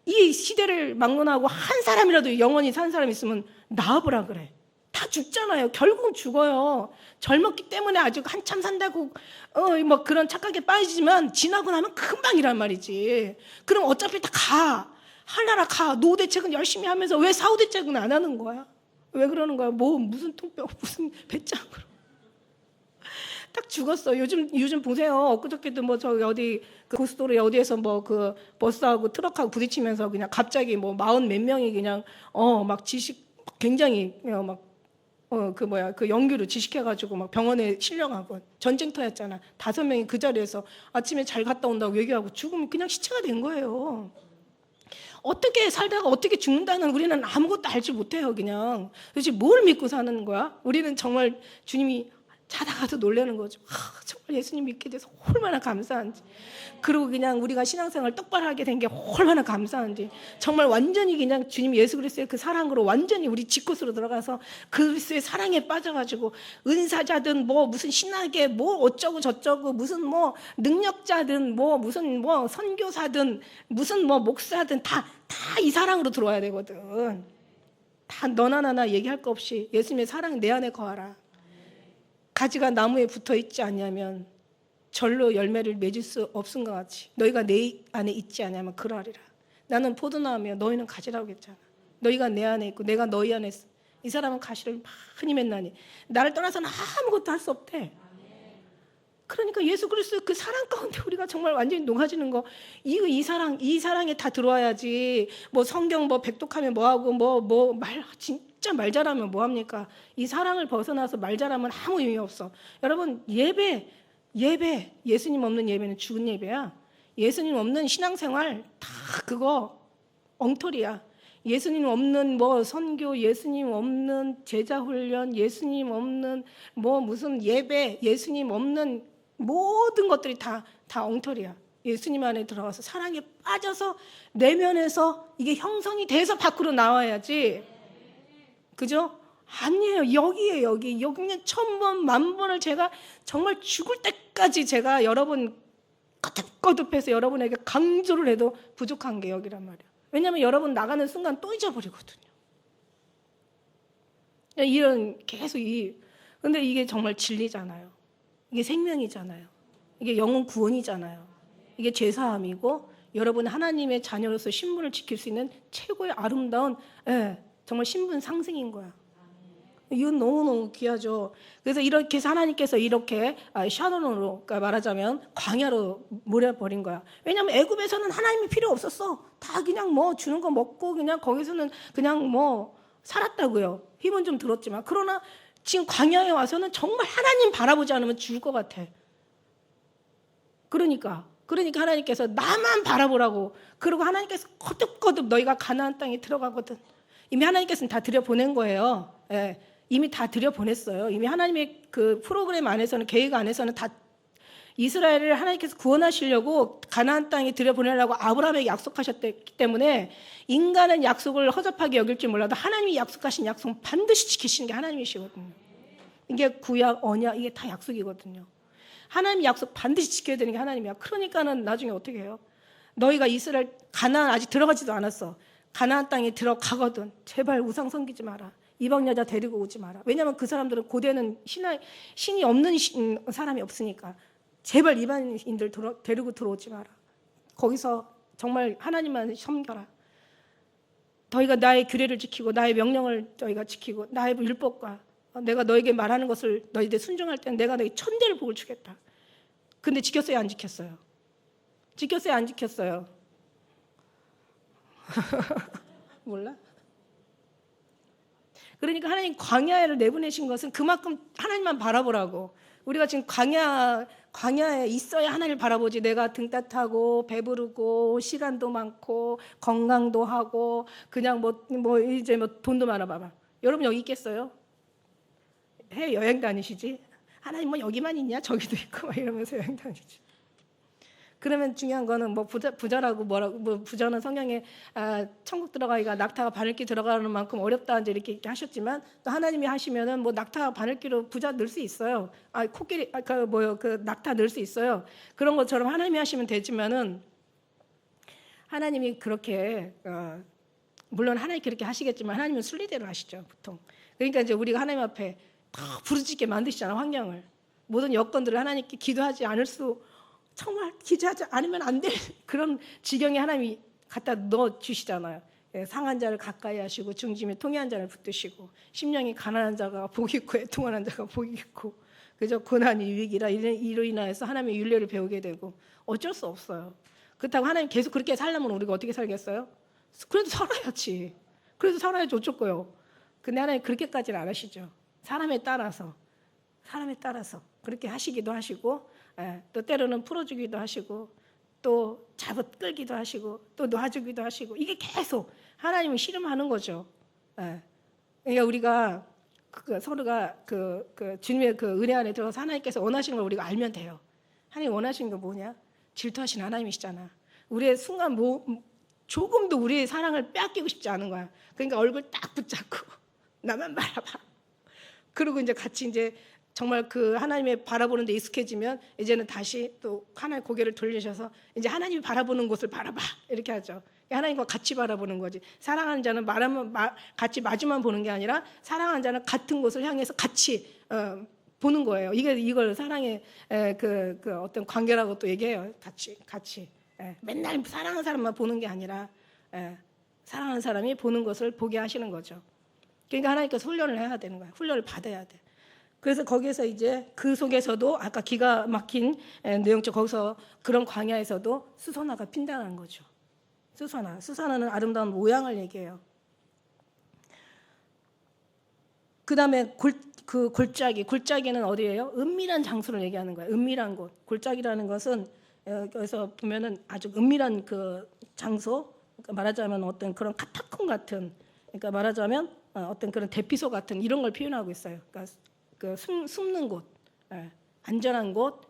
이 시대를 막론하고 한 사람이라도 영원히 산 사람 있으면 나와보라 그래. 다 죽잖아요. 결국은 죽어요. 젊었기 때문에 아직 한참 산다고 뭐 그런 착각에 빠지지만 지나고 나면 금방이란 말이지. 그럼 어차피 다 가. 할나라 가. 노후대책은 열심히 하면서 왜 사후대책은 안 하는 거야? 왜 그러는 거야? 무슨 통뼈, 무슨 배짱으로. 딱 죽었어. 요즘 보세요. 엊그저께도 뭐 저기 어디 그 고속도로에 어디에서 뭐 그 버스하고 트럭하고 부딪히면서 그냥 갑자기 뭐 40 몇 명이 그냥 막 굉장히 그 연기로 지식해가지고 막 병원에 실려가고 전쟁터였잖아. 5명이 그 자리에서 아침에 잘 갔다 온다고 얘기하고 죽으면 그냥 시체가 된 거예요. 어떻게 살다가 어떻게 죽는다는 우리는 아무것도 알지 못해요. 그냥 도대체 뭘 믿고 사는 거야? 우리는 정말 주님이 자다가도 놀라는 거죠. 정말 예수님 믿게 돼서 얼마나 감사한지. 그리고 그냥 우리가 신앙생활 똑바로 하게 된 게 얼마나 감사한지. 정말 완전히 그냥 주님 예수 그리스도의 그 사랑으로 완전히 우리 지코스로 들어가서 그리스도의 사랑에 빠져가지고 은사자든 뭐 무슨 신학에 뭐 어쩌고 저쩌고 무슨 뭐 능력자든 뭐 무슨 뭐 선교사든 무슨 뭐 목사든 다 이 사랑으로 들어와야 되거든. 다 너나 나나 얘기할 거 없이 예수님의 사랑 내 안에 거하라. 가지가 나무에 붙어 있지 않냐면 절로 열매를 맺을 수 없은 것 같이 너희가 내 안에 있지 않냐면 그러하리라. 나는 포도나무며 너희는 가지라고 했잖아. 너희가 내 안에 있고 내가 너희 안에 있어. 이 사람은 가시를 많이 맺나니 나를 떠나서는 아무것도 할 수 없대. 그러니까 예수 그리스도 그 사랑 가운데 우리가 정말 완전히 녹아지는 거. 이 사랑에 다 들어와야지. 뭐 성경 뭐 백독하면 뭐하고 진짜 말 잘하면 뭐합니까? 이 사랑을 벗어나서 말 잘하면 아무 의미 없어. 여러분 예배 예수님 없는 예배는 죽은 예배야. 예수님 없는 신앙생활 다 그거 엉터리야. 예수님 없는 뭐 선교, 예수님 없는 제자 훈련, 예수님 없는 뭐 무슨 예배, 예수님 없는 모든 것들이 다 엉터리야. 예수님 안에 들어가서 사랑에 빠져서 내면에서 이게 형성이 돼서 밖으로 나와야지. 그죠? 아니에요. 여기에요. 여기 그냥 1000번, 10,000번을 제가 정말 죽을 때까지 제가 여러분 거듭거듭해서 여러분에게 강조를 해도 부족한 게 여기란 말이야. 왜냐하면 여러분 나가는 순간 또 잊어버리거든요. 계속 근데 이게 정말 진리잖아요. 이게 생명이잖아요. 이게 영혼 구원이잖아요. 이게 죄사함이고 여러분 하나님의 자녀로서 신분을 지킬 수 있는 최고의 아름다운 정말 신분 상승인 거야. 이건 너무너무 귀하죠. 그래서 이렇게 해서 하나님께서 이렇게 샤론으로 말하자면 광야로 몰아버린 거야. 왜냐하면 애굽에서는 하나님이 필요 없었어. 다 그냥 뭐 주는 거 먹고 그냥 거기서는 그냥 뭐 살았다고요. 힘은 좀 들었지만. 그러나 지금 광야에 와서는 정말 하나님 바라보지 않으면 죽을 것 같아. 그러니까 하나님께서 나만 바라보라고. 그리고 하나님께서 거듭거듭 너희가 가나안 땅에 들어가거든. 이미 하나님께서는 다 들여보낸 거예요. 예, 이미 다 들여보냈어요. 이미 하나님의 그 프로그램 안에서는, 계획 안에서는 다 이스라엘을 하나님께서 구원하시려고 가나안 땅에 들여보내려고 아브라함에게 약속하셨기 때문에 인간은 약속을 허접하게 여길지 몰라도 하나님이 약속하신 약속은 반드시 지키시는 게 하나님이시거든요. 이게 구약, 언약, 이게 다 약속이거든요. 하나님 약속 반드시 지켜야 되는 게 하나님이야. 그러니까는 나중에 어떻게 해요? 너희가 이스라엘 가나안 아직 들어가지도 않았어. 가나안 땅에 들어가거든. 제발 우상 섬기지 마라. 이방 여자 데리고 오지 마라. 왜냐하면 그 사람들은 고대는 신이 없는 사람이 없으니까. 제발 이방인들 데리고 들어오지 마라. 거기서 정말 하나님만 섬겨라. 너희가 나의 규례를 지키고 나의 명령을 너희가 지키고 나의 율법과 내가 너에게 말하는 것을 너희들 순종할 때는 내가 너희 천대를 복을 주겠다. 근데 지켰어요, 안 지켰어요? 지켰어요, 안 지켰어요? 몰라? 그러니까 하나님 광야를 내보내신 것은 그만큼 하나님만 바라보라고. 우리가 지금 광야에 있어야 하나님을 바라보지. 내가 등 따뜻하고 배부르고 시간도 많고 건강도 하고 그냥 이제 돈도 많아 봐봐. 여러분 여기 있겠어요? 해외 여행 다니시지? 하나님 뭐 여기만 있냐? 저기도 있고 막 이러면서 여행 다니지. 그러면 중요한 거는 부자라고 뭐라고 부자는 성경에 천국 들어가기가 낙타가 바늘길 들어가는 만큼 어렵다 이제 이렇게 하셨지만 또 하나님이 하시면은 낙타 바늘길로 부자 늘 수 있어요. 코끼리 그 낙타 늘 수 있어요. 그런 것처럼 하나님이 하시면 되지만은 하나님이 그렇게 물론 하나님 그렇게 하시겠지만 하나님은 순리대로 하시죠 보통. 그러니까 이제 우리가 하나님 앞에 더 부르짖게 만드시잖아 환경을. 모든 여건들을 하나님께 기도하지 않을 수 정말 기도하지 않으면 안 될 그런 지경에 하나님이 갖다 넣어 주시잖아요. 상한 자를 가까이 하시고 중심에 통해한 자를 붙드시고 심령이 가난한 자가 복이 있고 애통하는 자가 복이 있고 그저 고난이 위기라 이로 인하여서 하나님의 윤례를 배우게 되고 어쩔 수 없어요. 그렇다고 하나님 계속 그렇게 살려면 우리가 어떻게 살겠어요? 그래도 살아야지. 그래도 살아야지 어쩔 거요. 근데 하나님 그렇게까지는 안 하시죠. 사람에 따라서 그렇게 하시기도 하시고 또 때로는 풀어주기도 하시고 또 잡아 끌기도 하시고 또 놔주기도 하시고 이게 계속 하나님을 씨름하는 거죠. 그러니까 우리가 서로가 주님의 그 은혜 안에 들어가서 하나님께서 원하시는 걸 우리가 알면 돼요. 하나님 원하시는 게 뭐냐? 질투하시는 하나님이시잖아. 우리의 순간 조금도 우리의 사랑을 빼앗기고 싶지 않은 거야. 그러니까 얼굴 딱 붙잡고 나만 바라봐. 그리고 이제 같이 이제 정말 그 하나님의 바라보는 데 익숙해지면 이제는 다시 또 하나의 고개를 돌리셔서 이제 하나님이 바라보는 곳을 바라봐 이렇게 하죠. 하나님과 같이 바라보는 거지. 사랑하는 자는 같이 마주만 보는 게 아니라 사랑하는 자는 같은 곳을 향해서 같이 보는 거예요. 이걸 사랑의 그 어떤 관계라고 또 얘기해요. 같이 맨날 사랑하는 사람만 보는 게 아니라 사랑하는 사람이 보는 것을 보게 하시는 거죠. 그러니까 하나님께서 훈련을 해야 되는 거야. 훈련을 받아야 돼. 그래서 거기에서 이제 그 속에서도 아까 기가 막힌 내용적 거기서 그런 광야에서도 수선화가 핀다는 거죠. 수선화는 아름다운 모양을 얘기해요. 그 다음에 골짜기는 어디예요? 은밀한 장소를 얘기하는 거예요. 은밀한 곳. 골짜기라는 것은 여기서 보면은 아주 은밀한 그 장소, 그러니까 말하자면 어떤 그런 카타콤 같은, 그러니까 말하자면 어떤 그런 대피소 같은 이런 걸 표현하고 있어요. 그러니까 그 숨는 곳, 안전한 곳,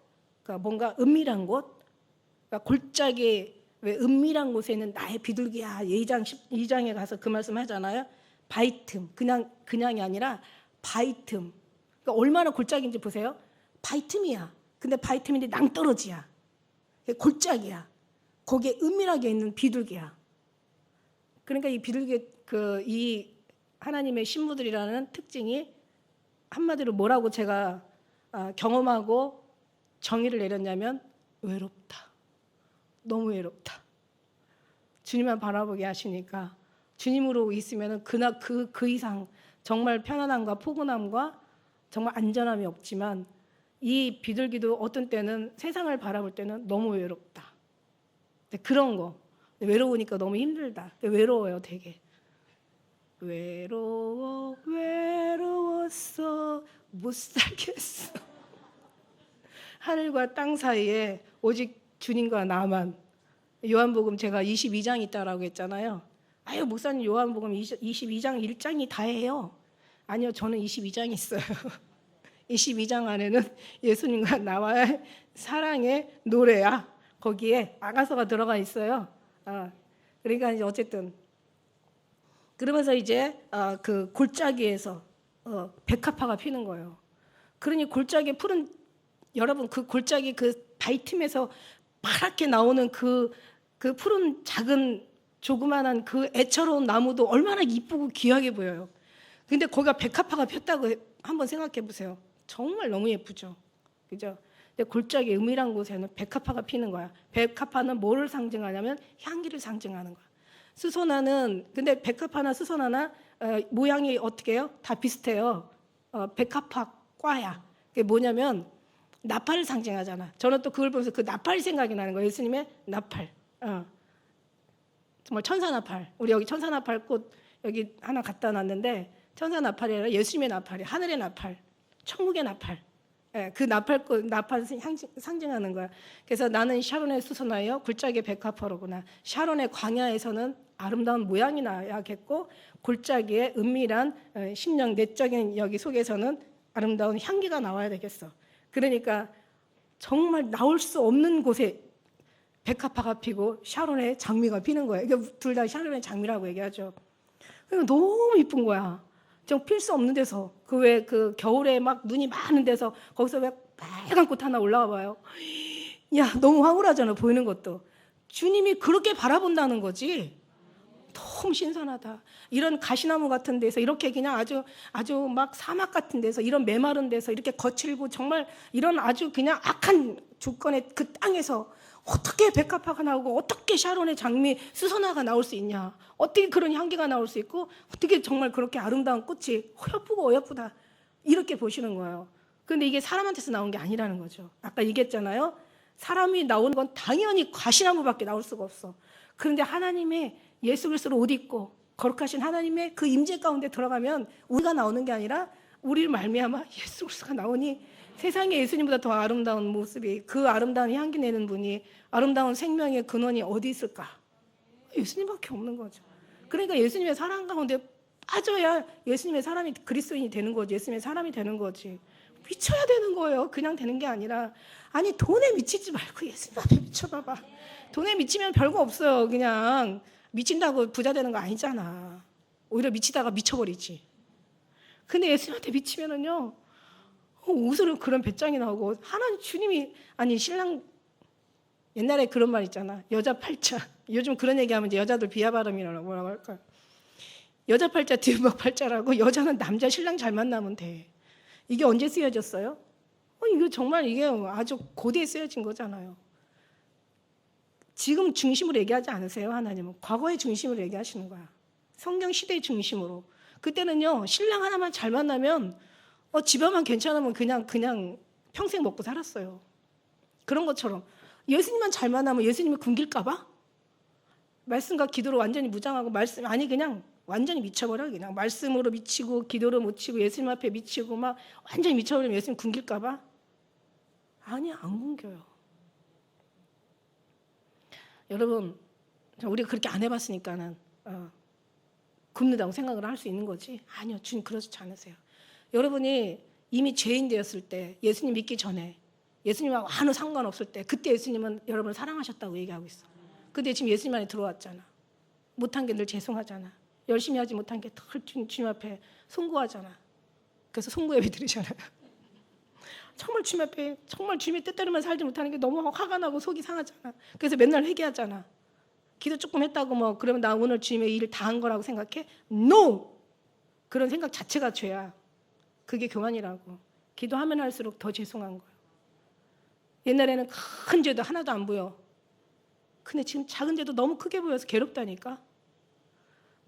그러니까 뭔가 은밀한 곳. 그러니까 골짜기 왜 은밀한 곳에 있는 나의 비둘기야. 2장에 가서 그 말씀 하잖아요. 바이틈, 그냥이 아니라 바이틈. 그러니까 얼마나 골짜기인지 보세요. 바이틈이야. 근데 바이틈인데 낭떠러지야. 골짜기야. 거기에 은밀하게 있는 비둘기야. 그러니까 이 비둘기 이 하나님의 신부들이라는 특징이 한마디로 뭐라고 제가 경험하고 정의를 내렸냐면 외롭다. 너무 외롭다. 주님만 바라보게 하시니까 주님으로 있으면 그 이상 정말 편안함과 포근함과 정말 안전함이 없지만 이 비둘기도 어떤 때는 세상을 바라볼 때는 너무 외롭다. 그런 거 외로우니까 너무 힘들다. 외로워요 되게. 외로워 외로웠어 못 살겠어. 하늘과 땅 사이에 오직 주님과 나만. 요한복음 제가 22장 있다라고 했잖아요. 아유 목사님 요한복음 22장 1장이 다예요. 아니요, 저는 22장이 있어요. 22장 안에는 예수님과 나와의 사랑의 노래야. 거기에 아가서가 들어가 있어요. 그러니까 이제 어쨌든 그러면서 이제 그 골짜기에서 백합화가 피는 거예요. 그러니 골짜기에 푸른, 여러분 그 골짜기 그 바위 틈에서 파랗게 나오는 그 푸른 작은 조그만한 그 애처로운 나무도 얼마나 이쁘고 귀하게 보여요. 근데 거기가 백합화가 폈다고 한번 생각해 보세요. 정말 너무 예쁘죠. 그죠? 근데 골짜기 음이란 곳에는 백합화가 피는 거야. 백합화는 뭐를 상징하냐면 향기를 상징하는 거야. 수선화는, 근데 백합화나 수선화나 모양이 어떻게 해요? 다 비슷해요. 백합화과야. 그게 뭐냐면 나팔을 상징하잖아. 저는 또 그걸 보면서 그 나팔이 생각이 나는 거예요. 예수님의 나팔. 정말 천사나팔. 우리 여기 천사나팔 꽃 여기 하나 갖다 놨는데, 천사나팔이 아니라 예수님의 나팔이, 하늘의 나팔, 천국의 나팔. 그 나팔꽃, 나팔 상징하는 거야. 그래서 나는 샤론의 수선화여 골짜기 백합화로구나. 샤론의 광야에서는 아름다운 모양이 나야겠고, 골짜기의 은밀한 심령 내적인 여기 속에서는 아름다운 향기가 나와야 되겠어. 그러니까 정말 나올 수 없는 곳에 백합화가 피고 샤론의 장미가 피는 거예요. 이게 둘 다 샤론의 장미라고 얘기하죠. 너무 이쁜 거야. 좀 필 수 없는 데서, 그 왜 그 겨울에 막 눈이 많은 데서 거기서 왜 빨간 꽃 하나 올라와 봐요. 야, 너무 황홀하잖아, 보이는 것도. 주님이 그렇게 바라본다는 거지. 너무 신선하다. 이런 가시나무 같은 데서 이렇게 그냥 아주 막 사막 같은 데서, 이런 메마른 데서 이렇게 거칠고 정말 이런 아주 그냥 악한 조건의 그 땅에서 어떻게 백합화가 나오고 어떻게 샤론의 장미 수선화가 나올 수 있냐, 어떻게 그런 향기가 나올 수 있고 어떻게 정말 그렇게 아름다운 꽃이 어여쁘고 어여쁘다, 이렇게 보시는 거예요. 그런데 이게 사람한테서 나온 게 아니라는 거죠. 아까 얘기했잖아요. 사람이 나오는 건 당연히 가시나무밖에 나올 수가 없어. 그런데 하나님의 예수 그리스도로 옷 입고 거룩하신 하나님의 그 임재 가운데 들어가면 우리가 나오는 게 아니라 우리를 말미암아 예수 그리스도가 나오니, 세상에 예수님보다 더 아름다운 모습이, 그 아름다운 향기 내는 분이, 아름다운 생명의 근원이 어디 있을까? 예수님밖에 없는 거죠. 그러니까 예수님의 사랑 가운데 빠져야 예수님의 사람이 그리스도인이 되는 거지. 예수님의 사람이 되는 거지. 미쳐야 되는 거예요. 그냥 되는 게 아니라. 아니, 돈에 미치지 말고 예수님 앞에 미쳐봐봐. 돈에 미치면 별거 없어요. 그냥 미친다고 부자 되는 거 아니잖아. 오히려 미치다가 미쳐버리지. 근데 예수님한테 미치면은요, 옷으로 그런 배짱이 나오고, 하나님 주님이, 아니 신랑, 옛날에 그런 말 있잖아, 여자 팔자. 요즘 그런 얘기하면 이제 여자들 비하 발음이라고 뭐라고 할까. 여자 팔자 뒤막 팔자라고. 여자는 남자 신랑 잘 만나면 돼. 이게 언제 쓰여졌어요? 이거 정말 이게 아주 고대에 쓰여진 거잖아요. 지금 중심으로 얘기하지 않으세요. 하나님은 과거의 중심으로 얘기하시는 거야. 성경 시대의 중심으로. 그때는요, 신랑 하나만 잘 만나면 집안만 괜찮으면 그냥 평생 먹고 살았어요. 그런 것처럼 예수님만 잘 만나면 예수님이 굶길까 봐 말씀과 기도로 완전히 무장하고, 말씀 아니 그냥 완전히 미쳐버려. 그냥 말씀으로 미치고 기도로 묻히고 예수님 앞에 미치고 막 완전히 미쳐버리면 예수님 굶길까 봐. 아니, 안 굶겨요. 여러분, 우리가 그렇게 안 해봤으니까는 굶는다고 생각을 할 수 있는 거지. 아니요, 주님 그러지 않으세요. 여러분이 이미 죄인 되었을 때, 예수님 믿기 전에, 예수님하고 아무 상관없을 때, 그때 예수님은 여러분을 사랑하셨다고 얘기하고 있어. 근데 지금 예수님 안에 들어왔잖아. 못한 게 늘 죄송하잖아. 열심히 하지 못한 게 늘 주님 앞에 송구하잖아. 그래서 송구 예배 드리잖아요. 정말 주님 앞에, 정말 주님의 뜻대로만 살지 못하는 게 너무 화가 나고 속이 상하잖아. 그래서 맨날 회개하잖아. 기도 조금 했다고 뭐 그러면 나 오늘 주님의 일을 다 한 거라고 생각해? No! 그런 생각 자체가 죄야. 그게 교만이라고. 기도하면 할수록 더 죄송한 거야. 옛날에는 큰 죄도 하나도 안 보여. 근데 지금 작은 죄도 너무 크게 보여서 괴롭다니까.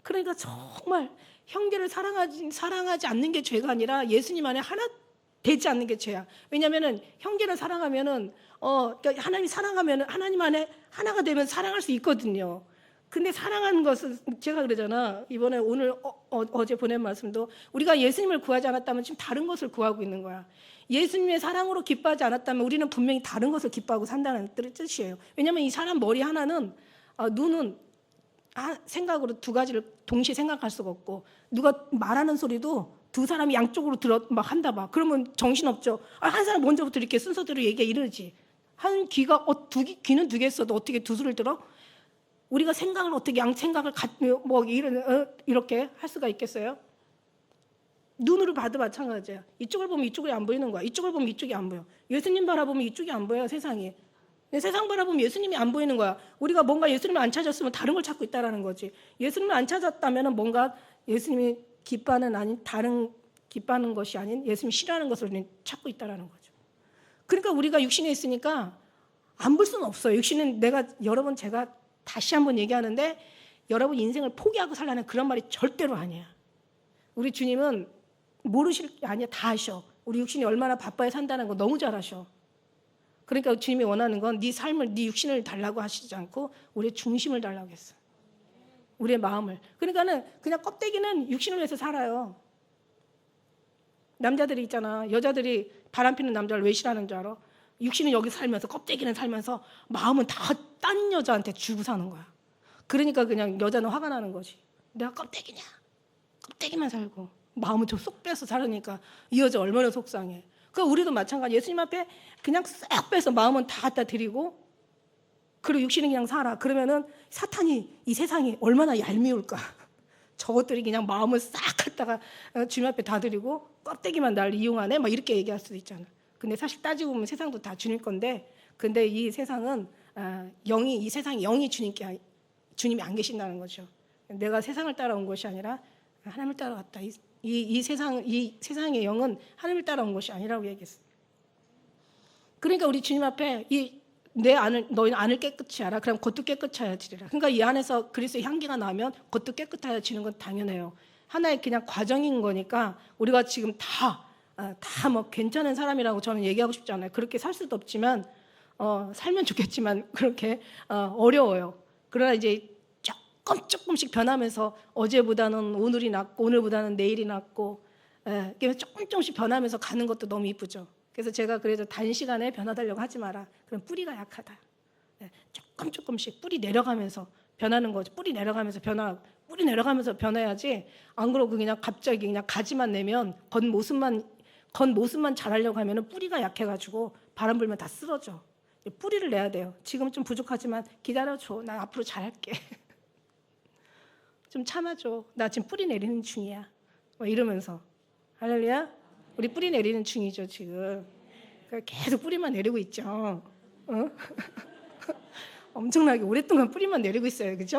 그러니까 정말 형제를 사랑하지 않는 게 죄가 아니라 예수님 안에 하나 되지 않는 게 죄야. 왜냐면은 형제를 사랑하면은 그러니까 하나님 사랑하면은 하나님 안에 하나가 되면 사랑할 수 있거든요. 근데 사랑하는 것은 제가 그러잖아. 이번에 오늘 어제 보낸 말씀도 우리가 예수님을 구하지 않았다면 지금 다른 것을 구하고 있는 거야. 예수님의 사랑으로 기뻐하지 않았다면 우리는 분명히 다른 것을 기뻐하고 산다는 뜻이에요. 왜냐하면 이 사람 머리 하나는 눈은 생각으로 두 가지를 동시에 생각할 수가 없고 누가 말하는 소리도 두 사람이 양쪽으로 들어 막 한다 봐. 그러면 정신없죠. 한 사람 먼저부터 이렇게 순서대로 얘기해 이러지. 한 귀가 귀는 두 개 있어도 어떻게 두 소리를 들어? 우리가 생각을 어떻게 생각을 뭐 이렇게 할 수가 있겠어요? 눈으로 봐도 마찬가지야. 이쪽을 보면 이쪽이 안 보이는 거야. 이쪽을 보면 이쪽이 안 보여. 예수님 바라보면 이쪽이 안 보여, 세상이. 세상 바라보면 예수님이 안 보이는 거야. 우리가 뭔가 예수님을 안 찾았으면 다른 걸 찾고 있다는 거지. 예수님을 안 찾았다면 뭔가 예수님이 기뻐하는 아닌 다른 기뻐하는 것이 아닌 예수님이 싫어하는 것을 우리는 찾고 있다는 거죠. 그러니까 우리가 육신에 있으니까 안 볼 수는 없어요. 육신은 여러분 제가 다시 한번 얘기하는데 여러분 인생을 포기하고 살라는 그런 말이 절대로 아니야. 우리 주님은 모르실 게 아니야. 다 아셔. 우리 육신이 얼마나 바빠야 산다는 거 너무 잘 아셔. 그러니까 주님이 원하는 건 네 삶을, 네 육신을 달라고 하시지 않고 우리의 중심을 달라고 했어. 우리의 마음을. 그러니까는 그냥 껍데기는 육신을 위해서 살아요. 남자들이 있잖아. 여자들이 바람피는 남자를 왜 싫어하는 줄 알아? 육신은 여기 살면서 껍데기는 살면서 마음은 다 딴 여자한테 주고 사는 거야. 그러니까 그냥 여자는 화가 나는 거지. 내가 껍데기냐? 껍데기만 살고 마음은 좀 쏙 빼서 살으니까 이 여자 얼마나 속상해. 그러니까 우리도 마찬가지. 예수님 앞에 그냥 싹 빼서 마음은 다 갖다 드리고 그리고 육신은 그냥 살아. 그러면은 사탄이 이 세상이 얼마나 얄미울까. 저것들이 그냥 마음을 싹 갖다가 주님 앞에 다 드리고 껍데기만 날 이용하네? 막 이렇게 얘기할 수도 있잖아. 근데 사실 따지고 보면 세상도 다 주님 건데 근데 이 세상은 이 세상이 영이 주님이 안 계신다는 거죠. 내가 세상을 따라온 것이 아니라 하나님을 따라갔다. 이 세상의 영은 하나님을 따라온 것이 아니라고 얘기했어요. 그러니까 우리 주님 앞에 너희 안을 깨끗이 하라. 그럼 겉도 깨끗하여 지리라. 그러니까 이 안에서 그리스도의 향기가 나면 겉도 깨끗하여지는 건 당연해요. 하나의 그냥 과정인 거니까 우리가 지금 다 뭐 괜찮은 사람이라고 저는 얘기하고 싶지 않아요. 그렇게 살 수도 없지만 살면 좋겠지만 그렇게 어려워요. 그러나 이제 조금씩 변하면서 어제보다는 오늘이 낫고 오늘보다는 내일이 낫고 조금씩 변하면서 가는 것도 너무 이쁘죠. 그래서 제가 그래도 단시간에 변화되려고 하지 마라. 그럼 뿌리가 약하다. 조금씩 뿌리 내려가면서 변하는 거죠. 뿌리 내려가면서 변해야지. 안 그러고 그냥 갑자기 그냥 가지만 내면 겉모습만 잘하려고 하면은 뿌리가 약해가지고 바람 불면 다 쓰러져. 뿌리를 내야 돼요. 지금 좀 부족하지만 기다려줘. 나 앞으로 잘할게. 좀 참아줘. 나 지금 뿌리 내리는 중이야. 뭐 이러면서. 할렐루야. 우리 뿌리 내리는 중이죠 지금. 계속 뿌리만 내리고 있죠. 엄청나게 오랫동안 뿌리만 내리고 있어요. 그죠?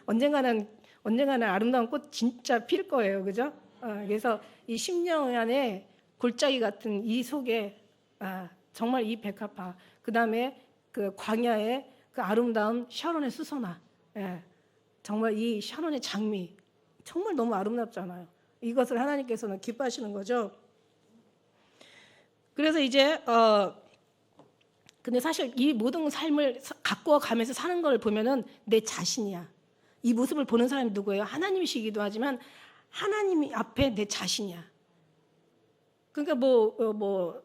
언젠가는 아름다운 꽃 진짜 필 거예요. 그죠? 그래서 이 10년 안에 골짜기 같은 이 속에 정말 이 백합화, 그 다음에 그 광야의 그 아름다운 샤론의 수선화, 정말 이 샤론의 장미 정말 너무 아름답잖아요. 이것을 하나님께서는 기뻐하시는 거죠. 그래서 이제 근데 사실 이 모든 삶을 가꾸어 가면서 사는 걸 보면은 내 자신이야. 이 모습을 보는 사람이 누구예요? 하나님이시기도 하지만 하나님이 앞에 내 자신이야. 그러니까 뭐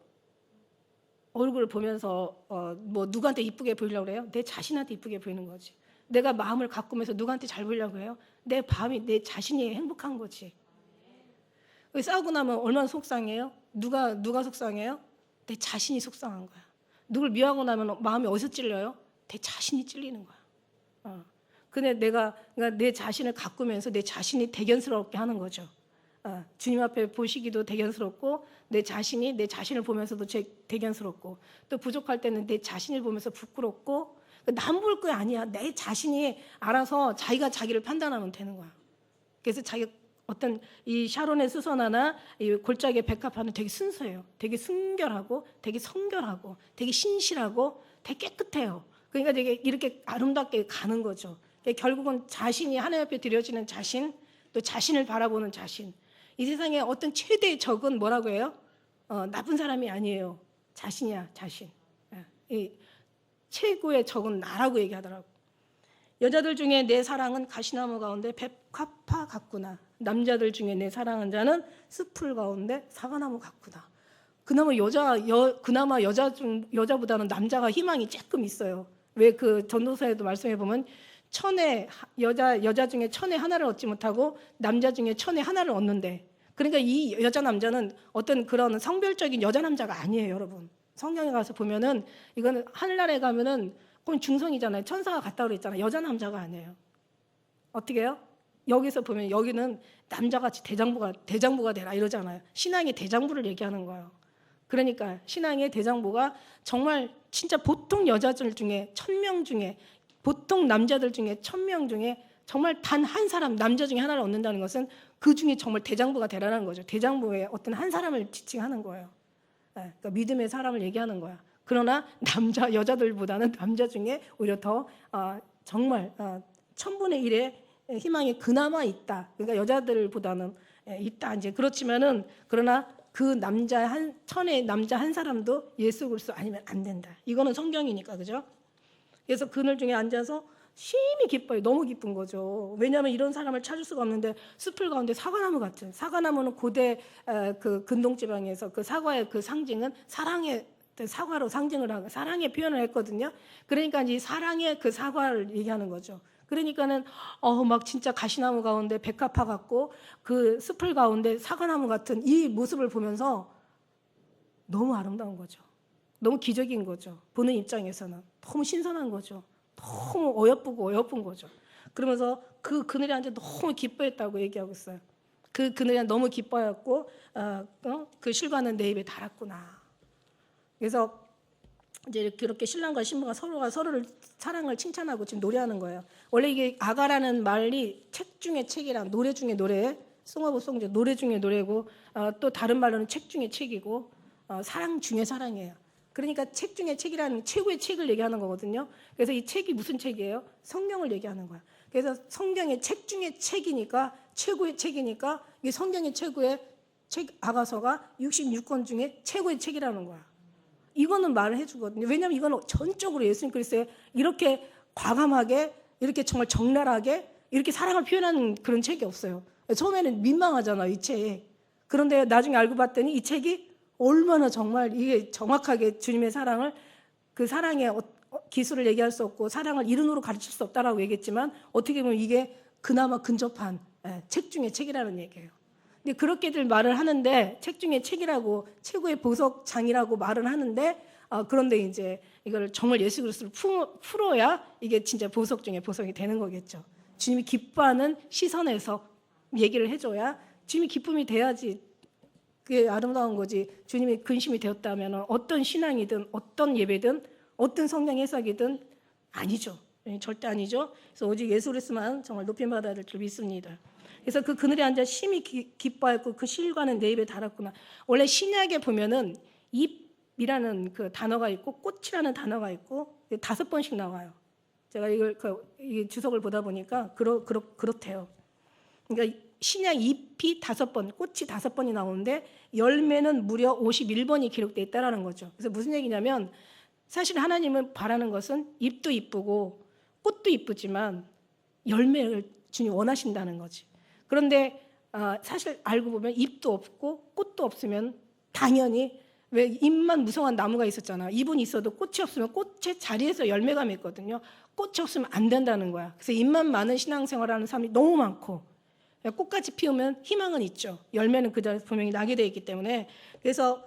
얼굴을 보면서 뭐 누구한테 이쁘게 보이려고 그래요? 내 자신한테 이쁘게 보이는 거지. 내가 마음을 가꾸면서 누구한테 잘 보이려고 해요? 내 자신이 행복한 거지. 싸우고 나면 얼마나 속상해요? 누가 속상해요? 내 자신이 속상한 거야. 누굴 미워하고 나면 마음이 어디서 찔려요? 내 자신이 찔리는 거야. 근데 그러니까 내 자신을 가꾸면서 내 자신이 대견스럽게 하는 거죠. 주님 앞에 보시기도 대견스럽고 내 자신을 보면서도 대견스럽고 또 부족할 때는 내 자신을 보면서 부끄럽고 남 볼 거 아니야. 내 자신이 알아서 자기가 자기를 판단하면 되는 거야. 그래서 자기가 어떤 이 샤론의 수선화나 이 골짜기의 백합화는 되게 순수해요. 되게 순결하고 되게 성결하고 되게 신실하고 되게 깨끗해요. 그러니까 되게 이렇게 아름답게 가는 거죠. 결국은 자신이 하나님 앞에 드려지는 자신, 또 자신을 바라보는 자신. 이 세상의 어떤 최대의 적은 뭐라고 해요? 나쁜 사람이 아니에요. 자신이야, 자신. 이 최고의 적은 나라고 얘기하더라고. 여자들 중에 내 사랑은 가시나무 가운데 백합화 같구나. 남자들 중에 내 사랑하는 자는 숲풀 가운데 사과나무 같구나. 그나마 여자보다는 남자가 희망이 조금 있어요. 왜 그 전도서에도 말씀해 보면 여자 중에 천에 하나를 얻지 못하고 남자 중에 천에 하나를 얻는데, 그러니까 이 여자 남자는 어떤 그런 성별적인 여자 남자가 아니에요, 여러분. 성경에 가서 보면은 이거는 하늘나라에 가면은 그건 중성이잖아요. 천사가 같다 그랬잖아요. 여자 남자가 아니에요. 어떻게 해요? 여기서 보면 여기는 남자같이 대장부가 되라 이러잖아요. 신앙의 대장부를 얘기하는 거예요. 그러니까 신앙의 대장부가 정말 진짜 보통 여자들 중에 1000명 중에, 보통 남자들 중에 1000명 중에 정말 단 한 사람, 남자 중에 하나를 얻는다는 것은 그 중에 정말 대장부가 되라는 거죠. 대장부에 어떤 한 사람을 지칭하는 거예요. 그러니까 믿음의 사람을 얘기하는 거야. 그러나 여자들보다는 남자 중에 오히려 더 정말 1000분의 1의 희망이 그나마 있다. 그러니까 여자들보다는 있다. 이제 그렇지만은 그러나 그 천의 남자 한 사람도 예수 그리스도 아니면 안 된다. 이거는 성경이니까, 그죠? 그래서 그늘 중에 앉아서 심히 기뻐요. 너무 기쁜 거죠. 왜냐하면 이런 사람을 찾을 수가 없는데 숲을 가운데 사과나무 같은, 사과나무는 고대 그 근동 지방에서 그 사과의 그 상징은 사랑의 사과로 상징을 하고 사랑의 표현을 했거든요. 그러니까 이 사랑의 그 사과를 얘기하는 거죠. 그러니까는 막 진짜 가시나무 가운데 백합화 같고 그 숲을 가운데 사과나무 같은 이 모습을 보면서 너무 아름다운 거죠. 너무 기적인 거죠. 보는 입장에서는 너무 신선한 거죠. 너무 어여쁜 거죠. 그러면서 그 그늘에 앉아 너무 기뻐했다고 얘기하고 있어요. 그 그늘에 너무 기뻐했고 그 실과는 내 입에 달았구나. 그래서 이제 그렇게 신랑과 신부가 서로가 서로를 사랑을 칭찬하고 지금 노래하는 거예요. 원래 이게 아가라는 말이 책 중에 책이랑 노래 중에 노래, 송어보송 노래 중에 노래고 또 다른 말로는 책 중에 책이고 사랑 중에 사랑이에요. 그러니까 책 중에 책이라는 최고의 책을 얘기하는 거거든요. 그래서 이 책이 무슨 책이에요? 성경을 얘기하는 거야. 그래서 성경의 책 중에 책이니까 최고의 책이니까 이 성경의 최고의 책 아가서가 66권 중에 최고의 책이라는 거야. 이거는 말을 해주거든요. 왜냐하면 이건 전적으로 예수님 그리스도의 이렇게 과감하게 이렇게 정말 적나라하게 이렇게 사랑을 표현하는 그런 책이 없어요. 처음에는 민망하잖아요, 이 책. 그런데 나중에 알고 봤더니 이 책이 얼마나 정말 이게 정확하게 주님의 사랑을, 그 사랑의 기술을 얘기할 수 없고 사랑을 이론으로 가르칠 수 없다라고 얘기했지만 어떻게 보면 이게 그나마 근접한 책 중에 책이라는 얘기예요. 근데 그렇게들 말을 하는데 책 중에 책이라고 최고의 보석장이라고 말을 하는데 그런데 이제 이걸 정말 예수 그리스도를 풀어야 이게 진짜 보석 중에 보석이 되는 거겠죠. 주님이 기뻐하는 시선에서 얘기를 해줘야 주님이 기쁨이 돼야지 그게 아름다운 거지. 주님이 근심이 되었다면 어떤 신앙이든 어떤 예배든 어떤 성경 해석이든 아니죠. 절대 아니죠. 그래서 오직 예수 그리스도만 정말 높임받아야 될 줄 믿습니다. 그래서 그 그늘에 앉아 심히 기뻐했고 그 실과는 내 입에 달았구나. 원래 신약에 보면은 잎이라는 그 단어가 있고 꽃이라는 단어가 있고 5번씩 나와요. 제가 이 주석을 보다 보니까 그렇대요. 그러니까 신약 잎이 5번, 꽃이 5번이 나오는데 열매는 무려 51번이 기록되어 있다는 거죠. 그래서 무슨 얘기냐면 사실 하나님은 바라는 것은 잎도 이쁘고 꽃도 이쁘지만 열매를 주님 원하신다는 거지. 그런데 사실 알고 보면 잎도 없고 꽃도 없으면 당연히 왜 잎만 무성한 나무가 있었잖아. 잎은 있어도 꽃이 없으면 꽃의 자리에서 열매가 맺거든요. 꽃이 없으면 안 된다는 거야. 그래서 잎만 많은 신앙생활하는 사람이 너무 많고 꽃까지 피우면 희망은 있죠. 열매는 그 자리에서 분명히 나게 되어 있기 때문에. 그래서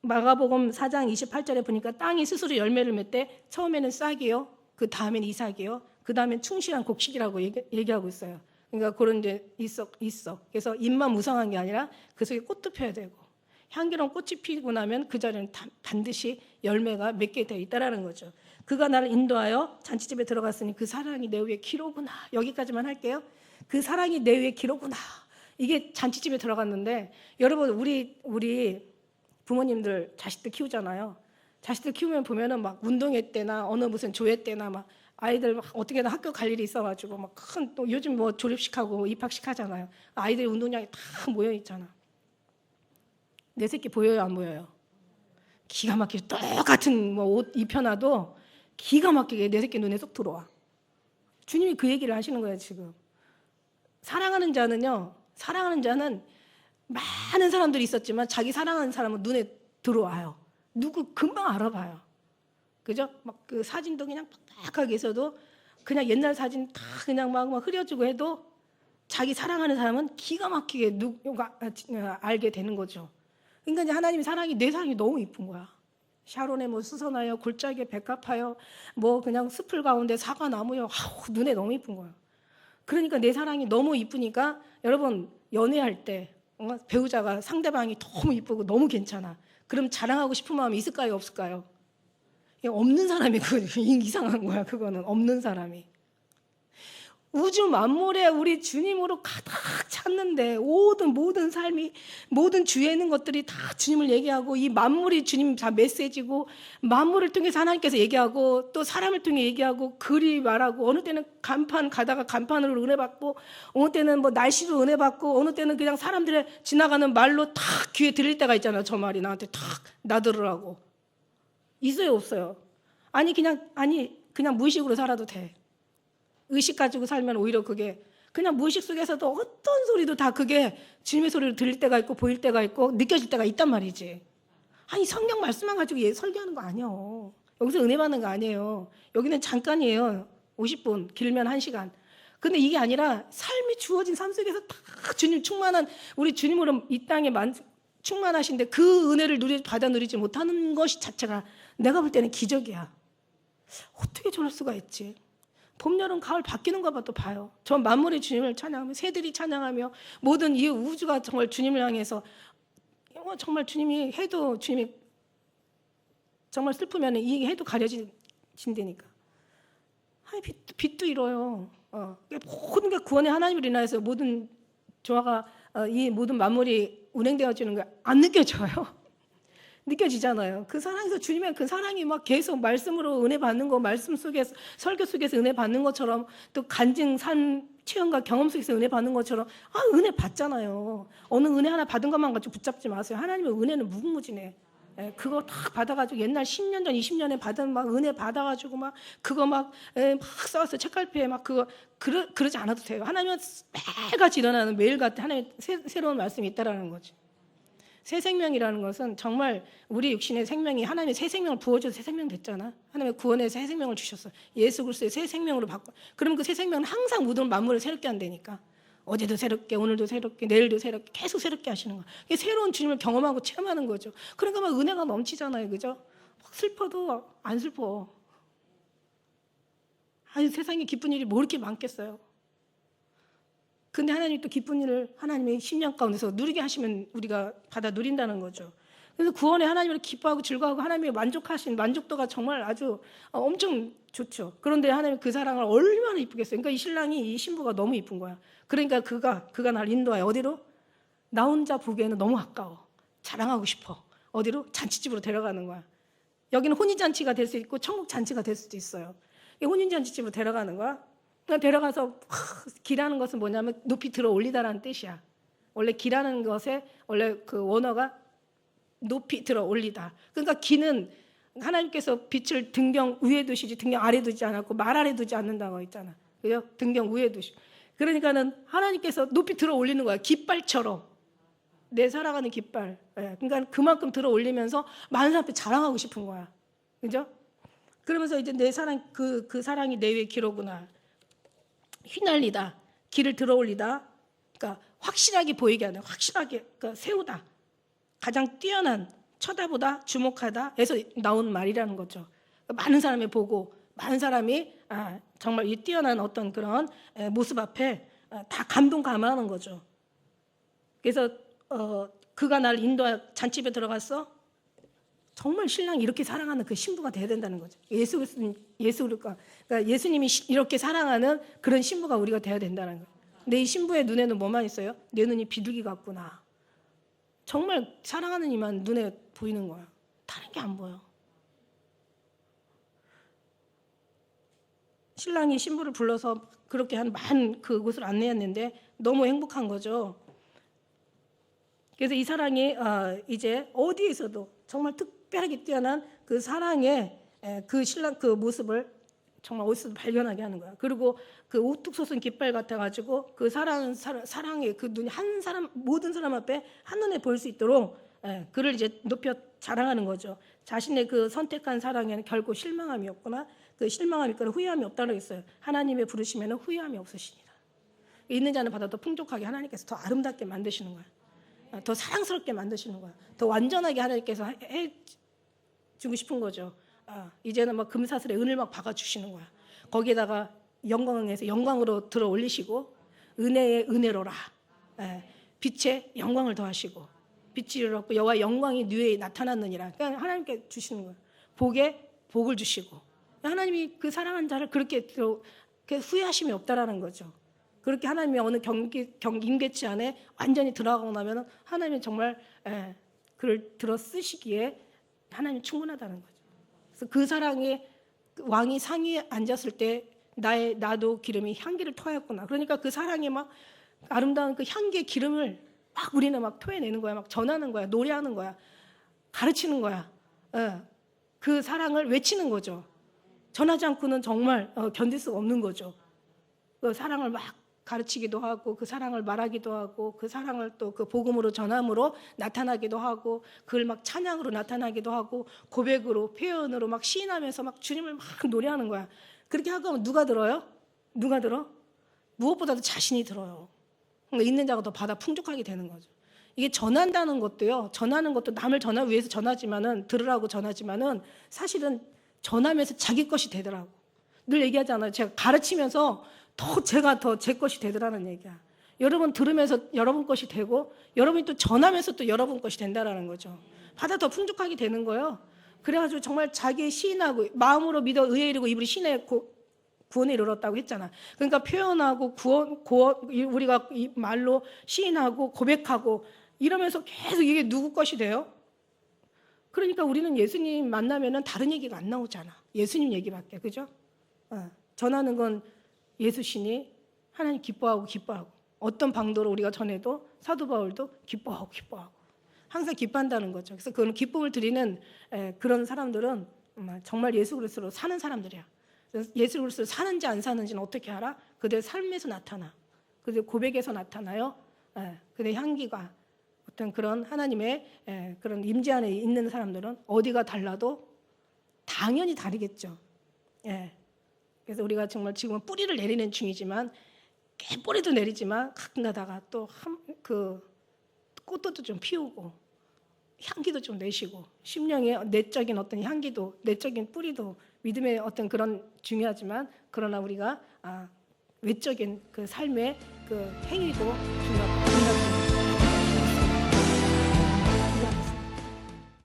마가복음 4장 28절에 보니까 땅이 스스로 열매를 맺되 처음에는 싹이요, 그 다음에는 이삭이요, 그 다음엔 충실한 곡식이라고 얘기하고 있어요. 그러니까 그런 데 있어. 그래서 잎만 무성한 게 아니라 그 속에 꽃도 펴야 되고 향기로운 꽃이 피고 나면 그 자리는 반드시 열매가 맺게 되어 있다라는 거죠. 그가 나를 인도하여 잔치집에 들어갔으니 그 사랑이 내 위에 기로구나. 여기까지만 할게요. 그 사랑이 내 위에 기로구나. 이게 잔치집에 들어갔는데 여러분 우리 부모님들 자식들 키우잖아요. 자식들 키우면 보면은 막 운동회 때나 어느 무슨 조회 때나 막 아이들 막 어떻게든 학교 갈 일이 있어가지고 막 큰 또 요즘 뭐 졸업식하고 입학식 하잖아요. 아이들 운동장에 다 모여 있잖아. 내 새끼 보여요, 안 보여요? 기가 막히게 똑같은 뭐 옷 입혀놔도 기가 막히게 내 새끼 눈에 쏙 들어와. 주님이 그 얘기를 하시는 거예요, 지금. 사랑하는 자는 많은 사람들이 있었지만 자기 사랑하는 사람은 눈에 들어와요. 누구 금방 알아봐요. 그죠? 막 그 사진도 그냥 빡빡하게 있어도 그냥 옛날 사진 다 그냥 막 흐려지고 해도 자기 사랑하는 사람은 기가 막히게 누가 알게 되는 거죠. 그러니까 이제 하나님의 사랑이, 내 사랑이 너무 이쁜 거야. 샤론에 뭐 수선하여 골짜기에 백합하여 뭐 그냥 숲을 가운데 사과나무여, 눈에 너무 이쁜 거야. 그러니까 내 사랑이 너무 이쁘니까 여러분 연애할 때 배우자가 상대방이 너무 이쁘고 너무 괜찮아. 그럼 자랑하고 싶은 마음이 있을까요, 없을까요? 없는 사람이 그거 이상한 거야. 그거는 없는 사람이. 우주 만물에 우리 주님으로 가득 찼는데 모든 삶이, 모든 주위에 있는 것들이 다 주님을 얘기하고, 이 만물이 주님 다 메시지고, 만물을 통해서 하나님께서 얘기하고, 또 사람을 통해 얘기하고, 글이 말하고, 어느 때는 간판 가다가 간판으로 은혜 받고, 어느 때는 뭐 날씨로 은혜 받고, 어느 때는 그냥 사람들의 지나가는 말로 탁 귀에 들릴 때가 있잖아요. 저 말이 나한테 탁 나들으라고. 있어요, 없어요? 아니 그냥 무의식으로 살아도 돼. 의식 가지고 살면 오히려 그게 그냥 무의식 속에서도 어떤 소리도 다 그게 주님의 소리를 들릴 때가 있고 보일 때가 있고 느껴질 때가 있단 말이지. 아니 성경 말씀만 가지고 설교하는 거 아니에요. 여기서 은혜 받는 거 아니에요. 여기는 잠깐이에요. 50분, 길면 1시간. 근데 이게 아니라 삶이 주어진 삶 속에서 다 주님 충만한, 우리 주님으로 이 땅에 충만하신데 그 은혜를 받아 누리지 못하는 것이 자체가 내가 볼 때는 기적이야. 어떻게 저럴 수가 있지? 봄, 여름, 가을 바뀌는 거 봐도 봐요. 저 만물의 주님을 찬양하며, 새들이 찬양하며, 모든 이 우주가 정말 주님을 향해서, 정말 주님이 해도, 주님이 정말 슬프면 이 해도 가려진다니까. 아니, 빛도 잃어요. 모든 게 구원의 하나님을 인하여서 모든 조화가, 이 모든 만물이 운행되어지는 게 안 느껴져요. 느껴지잖아요. 그 사랑에서 주님의 그 사랑이 막 계속 말씀으로 은혜 받는 거, 말씀 속에서, 설교 속에서 은혜 받는 것처럼, 또 간증 삶 체험과 경험 속에서 은혜 받는 것처럼, 은혜 받잖아요. 어느 은혜 하나 받은 것만 가지고 붙잡지 마세요. 하나님의 은혜는 무궁무진해. 그거 다 받아가지고 옛날 10년 전, 20년에 받은 막 은혜 받아가지고 막 그거 막 써서 책갈피에 막 그러지 않아도 돼요. 하나님은 매일같이 일어나는, 매일같이 하나님의 새로운 말씀이 있다라는 거지. 새 생명이라는 것은 정말 우리 육신의 생명이 하나님의 새 생명을 부어줘서 새 생명 됐잖아. 하나님의 구원의 새 생명을 주셨어. 예수 그리스도의 새 생명으로 바꿔. 그러면 그 새 생명은 항상 모든 만물을 새롭게 한다니까. 어제도 새롭게, 오늘도 새롭게, 내일도 새롭게, 계속 새롭게 하시는 거야. 새로운 주님을 경험하고 체험하는 거죠. 그러니까 막 은혜가 넘치잖아요, 그죠? 막 슬퍼도 안 슬퍼. 아니 세상에 기쁜 일이 뭐 이렇게 많겠어요. 근데 하나님이 또 기쁜 일을 하나님의 심령 가운데서 누리게 하시면 우리가 받아 누린다는 거죠. 그래서 구원에 하나님을 기뻐하고 즐거워하고 하나님의 만족하신 만족도가 정말 아주 엄청 좋죠. 그런데 하나님 그 사랑을 얼마나 이쁘겠어요. 그러니까 이 신랑이, 이 신부가 너무 이쁜 거야. 그러니까 그가 나를 인도하여 어디로? 나 혼자 보기에는 너무 아까워. 자랑하고 싶어. 어디로? 잔치집으로 데려가는 거야. 여기는 혼인잔치가 될 수 있고 천국잔치가 될 수도 있어요. 혼인잔치집으로 데려가는 거야. 그냥 데려가서 기라는 것은 뭐냐면 높이 들어 올리다라는 뜻이야. 원래 기라는 것에 원래 그 원어가 높이 들어 올리다. 그러니까 기는 하나님께서 빛을 등경 위에 두시지 등경 아래 두지 않았고 말 아래 두지 않는다고 했잖아. 그죠? 등경 위에 두시. 그러니까는 하나님께서 높이 들어 올리는 거야. 깃발처럼. 내 살아가는 깃발. 그러니까 그만큼 들어 올리면서 많은 사람 앞에 자랑하고 싶은 거야. 그죠? 그러면서 이제 내 사랑, 그 사랑이 내 위에 기로구나. 휘날리다, 길을 들어올리다, 그러니까 확실하게 보이게 하는, 확실하게 그러니까 세우다, 가장 뛰어난, 쳐다보다, 주목하다에서 나온 말이라는 거죠. 많은 사람이 보고, 많은 사람이 정말 이 뛰어난 어떤 그런 모습 앞에 다 감동 감화하는 거죠. 그래서 그가 날 인도하 잔집에 들어갔어. 정말 신랑이 이렇게 사랑하는 그 신부가 돼야 된다는 거죠. 그러니까 예수님이 이렇게 사랑하는 그런 신부가 우리가 돼야 된다는 거예요. 근데 이 신부의 눈에는 뭐만 있어요? 내 눈이 비둘기 같구나. 정말 사랑하는 이만 눈에 보이는 거야. 다른 게 안 보여. 신랑이 신부를 불러서 그렇게 많은 그곳을 안내했는데 너무 행복한 거죠. 그래서 이 사랑이 이제 어디에서도 정말 특별하게 뛰어난 그 사랑의 그 신랑 그 모습을 정말 어디서도 발견하게 하는 거야. 그리고 그 우뚝 솟은 깃발 같아가지고 그 사랑의 그 눈이 한 사람 모든 사람 앞에 한눈에 보일 수 있도록 그를 이제 높여 자랑하는 거죠. 자신의 그 선택한 사랑에는 결코 실망함이 없거나 그 실망함이 있거나 후회함이 없다고 했어요. 하나님의 부르시면 후회함이 없으시니라. 있는 자는 받아 더 풍족하게 하나님께서 더 아름답게 만드시는 거야. 더 사랑스럽게 만드시는 거야. 더 완전하게 하나님께서 해주고 싶은 거죠. 이제는 막 금사슬에 은을 막 박아주시는 거야. 거기에다가 영광에서 영광으로 들어 올리시고 은혜의 은혜로라. 빛에 영광을 더하시고 빛이 이르렀고 여호와의 영광이 네 위에 나타났느니라. 그러니까 하나님께 주시는 거예요. 복에 복을 주시고 하나님이 그 사랑한 자를 그렇게 후회하심이 없다라는 거죠. 그렇게 하나님이 어느 임계치 안에 완전히 들어가고 나면 하나님이 정말 그를 들어 쓰시기에 하나님이 충분하다는 거죠. 그래서 그 사랑에 왕이 상위에 앉았을 때 나도 기름이 향기를 토하였구나. 그러니까 그 사랑에 막 아름다운 그 향기의 기름을 막 우리는 막 토해내는 거야. 막 전하는 거야. 노래하는 거야. 가르치는 거야. 그 사랑을 외치는 거죠. 전하지 않고는 정말 견딜 수가 없는 거죠. 그 사랑을 막 가르치기도 하고 그 사랑을 말하기도 하고 그 사랑을 또 그 복음으로 전함으로 나타나기도 하고 그걸 막 찬양으로 나타나기도 하고 고백으로 표현으로 막 시인하면서 막 주님을 막 노래하는 거야. 그렇게 하고 누가 들어요? 누가 들어? 무엇보다도 자신이 들어요. 그러니까 있는 자가 더 받아 풍족하게 되는 거죠. 이게 전한다는 것도요. 전하는 것도 남을 전하기 위해서 전하지만은 들으라고 전하지만은 사실은 전하면서 자기 것이 되더라고. 늘 얘기하잖아요. 제가 가르치면서 제가 더 제 것이 되더라는 얘기야. 여러분 들으면서 여러분 것이 되고 여러분이 또 전하면서 또 여러분 것이 된다라는 거죠. 받아 더 풍족하게 되는 거예요. 그래가지고 정말 자기의 시인하고 마음으로 믿어 의에 이르고 입으로 신의 구원에 이르렀다고 했잖아. 그러니까 표현하고 우리가 이 말로 시인하고 고백하고 이러면서 계속 이게 누구 것이 돼요? 그러니까 우리는 예수님 만나면은 다른 얘기가 안 나오잖아. 예수님 얘기밖에, 그죠? 전하는 건 예수시니 하나님 기뻐하고 어떤 방도로 우리가 전해도 사도 바울도 기뻐하고 항상 기뻐한다는 거죠. 그래서 그런 기쁨을 드리는 그런 사람들은 정말 예수 그리스도로 사는 사람들이야. 예수 그리스도로 사는지 안 사는지는 어떻게 알아? 그들의 삶에서 나타나. 그들의 고백에서 나타나요. 그들의 향기가 어떤 그런 하나님의 그런 임재 안에 있는 사람들은 어디가 달라도 당연히 다르겠죠. 그래서 우리가 정말 지금은 뿌리를 내리는 중이지만 깨뿌리도 내리지만 가끔 가다가 또 그 꽃도 좀 피우고 향기도 좀 내시고 심령의 내적인 어떤 향기도 내적인 뿌리도 믿음의 어떤 그런 중요하지만 그러나 우리가 외적인 그 삶의 그 행위도 중요하다.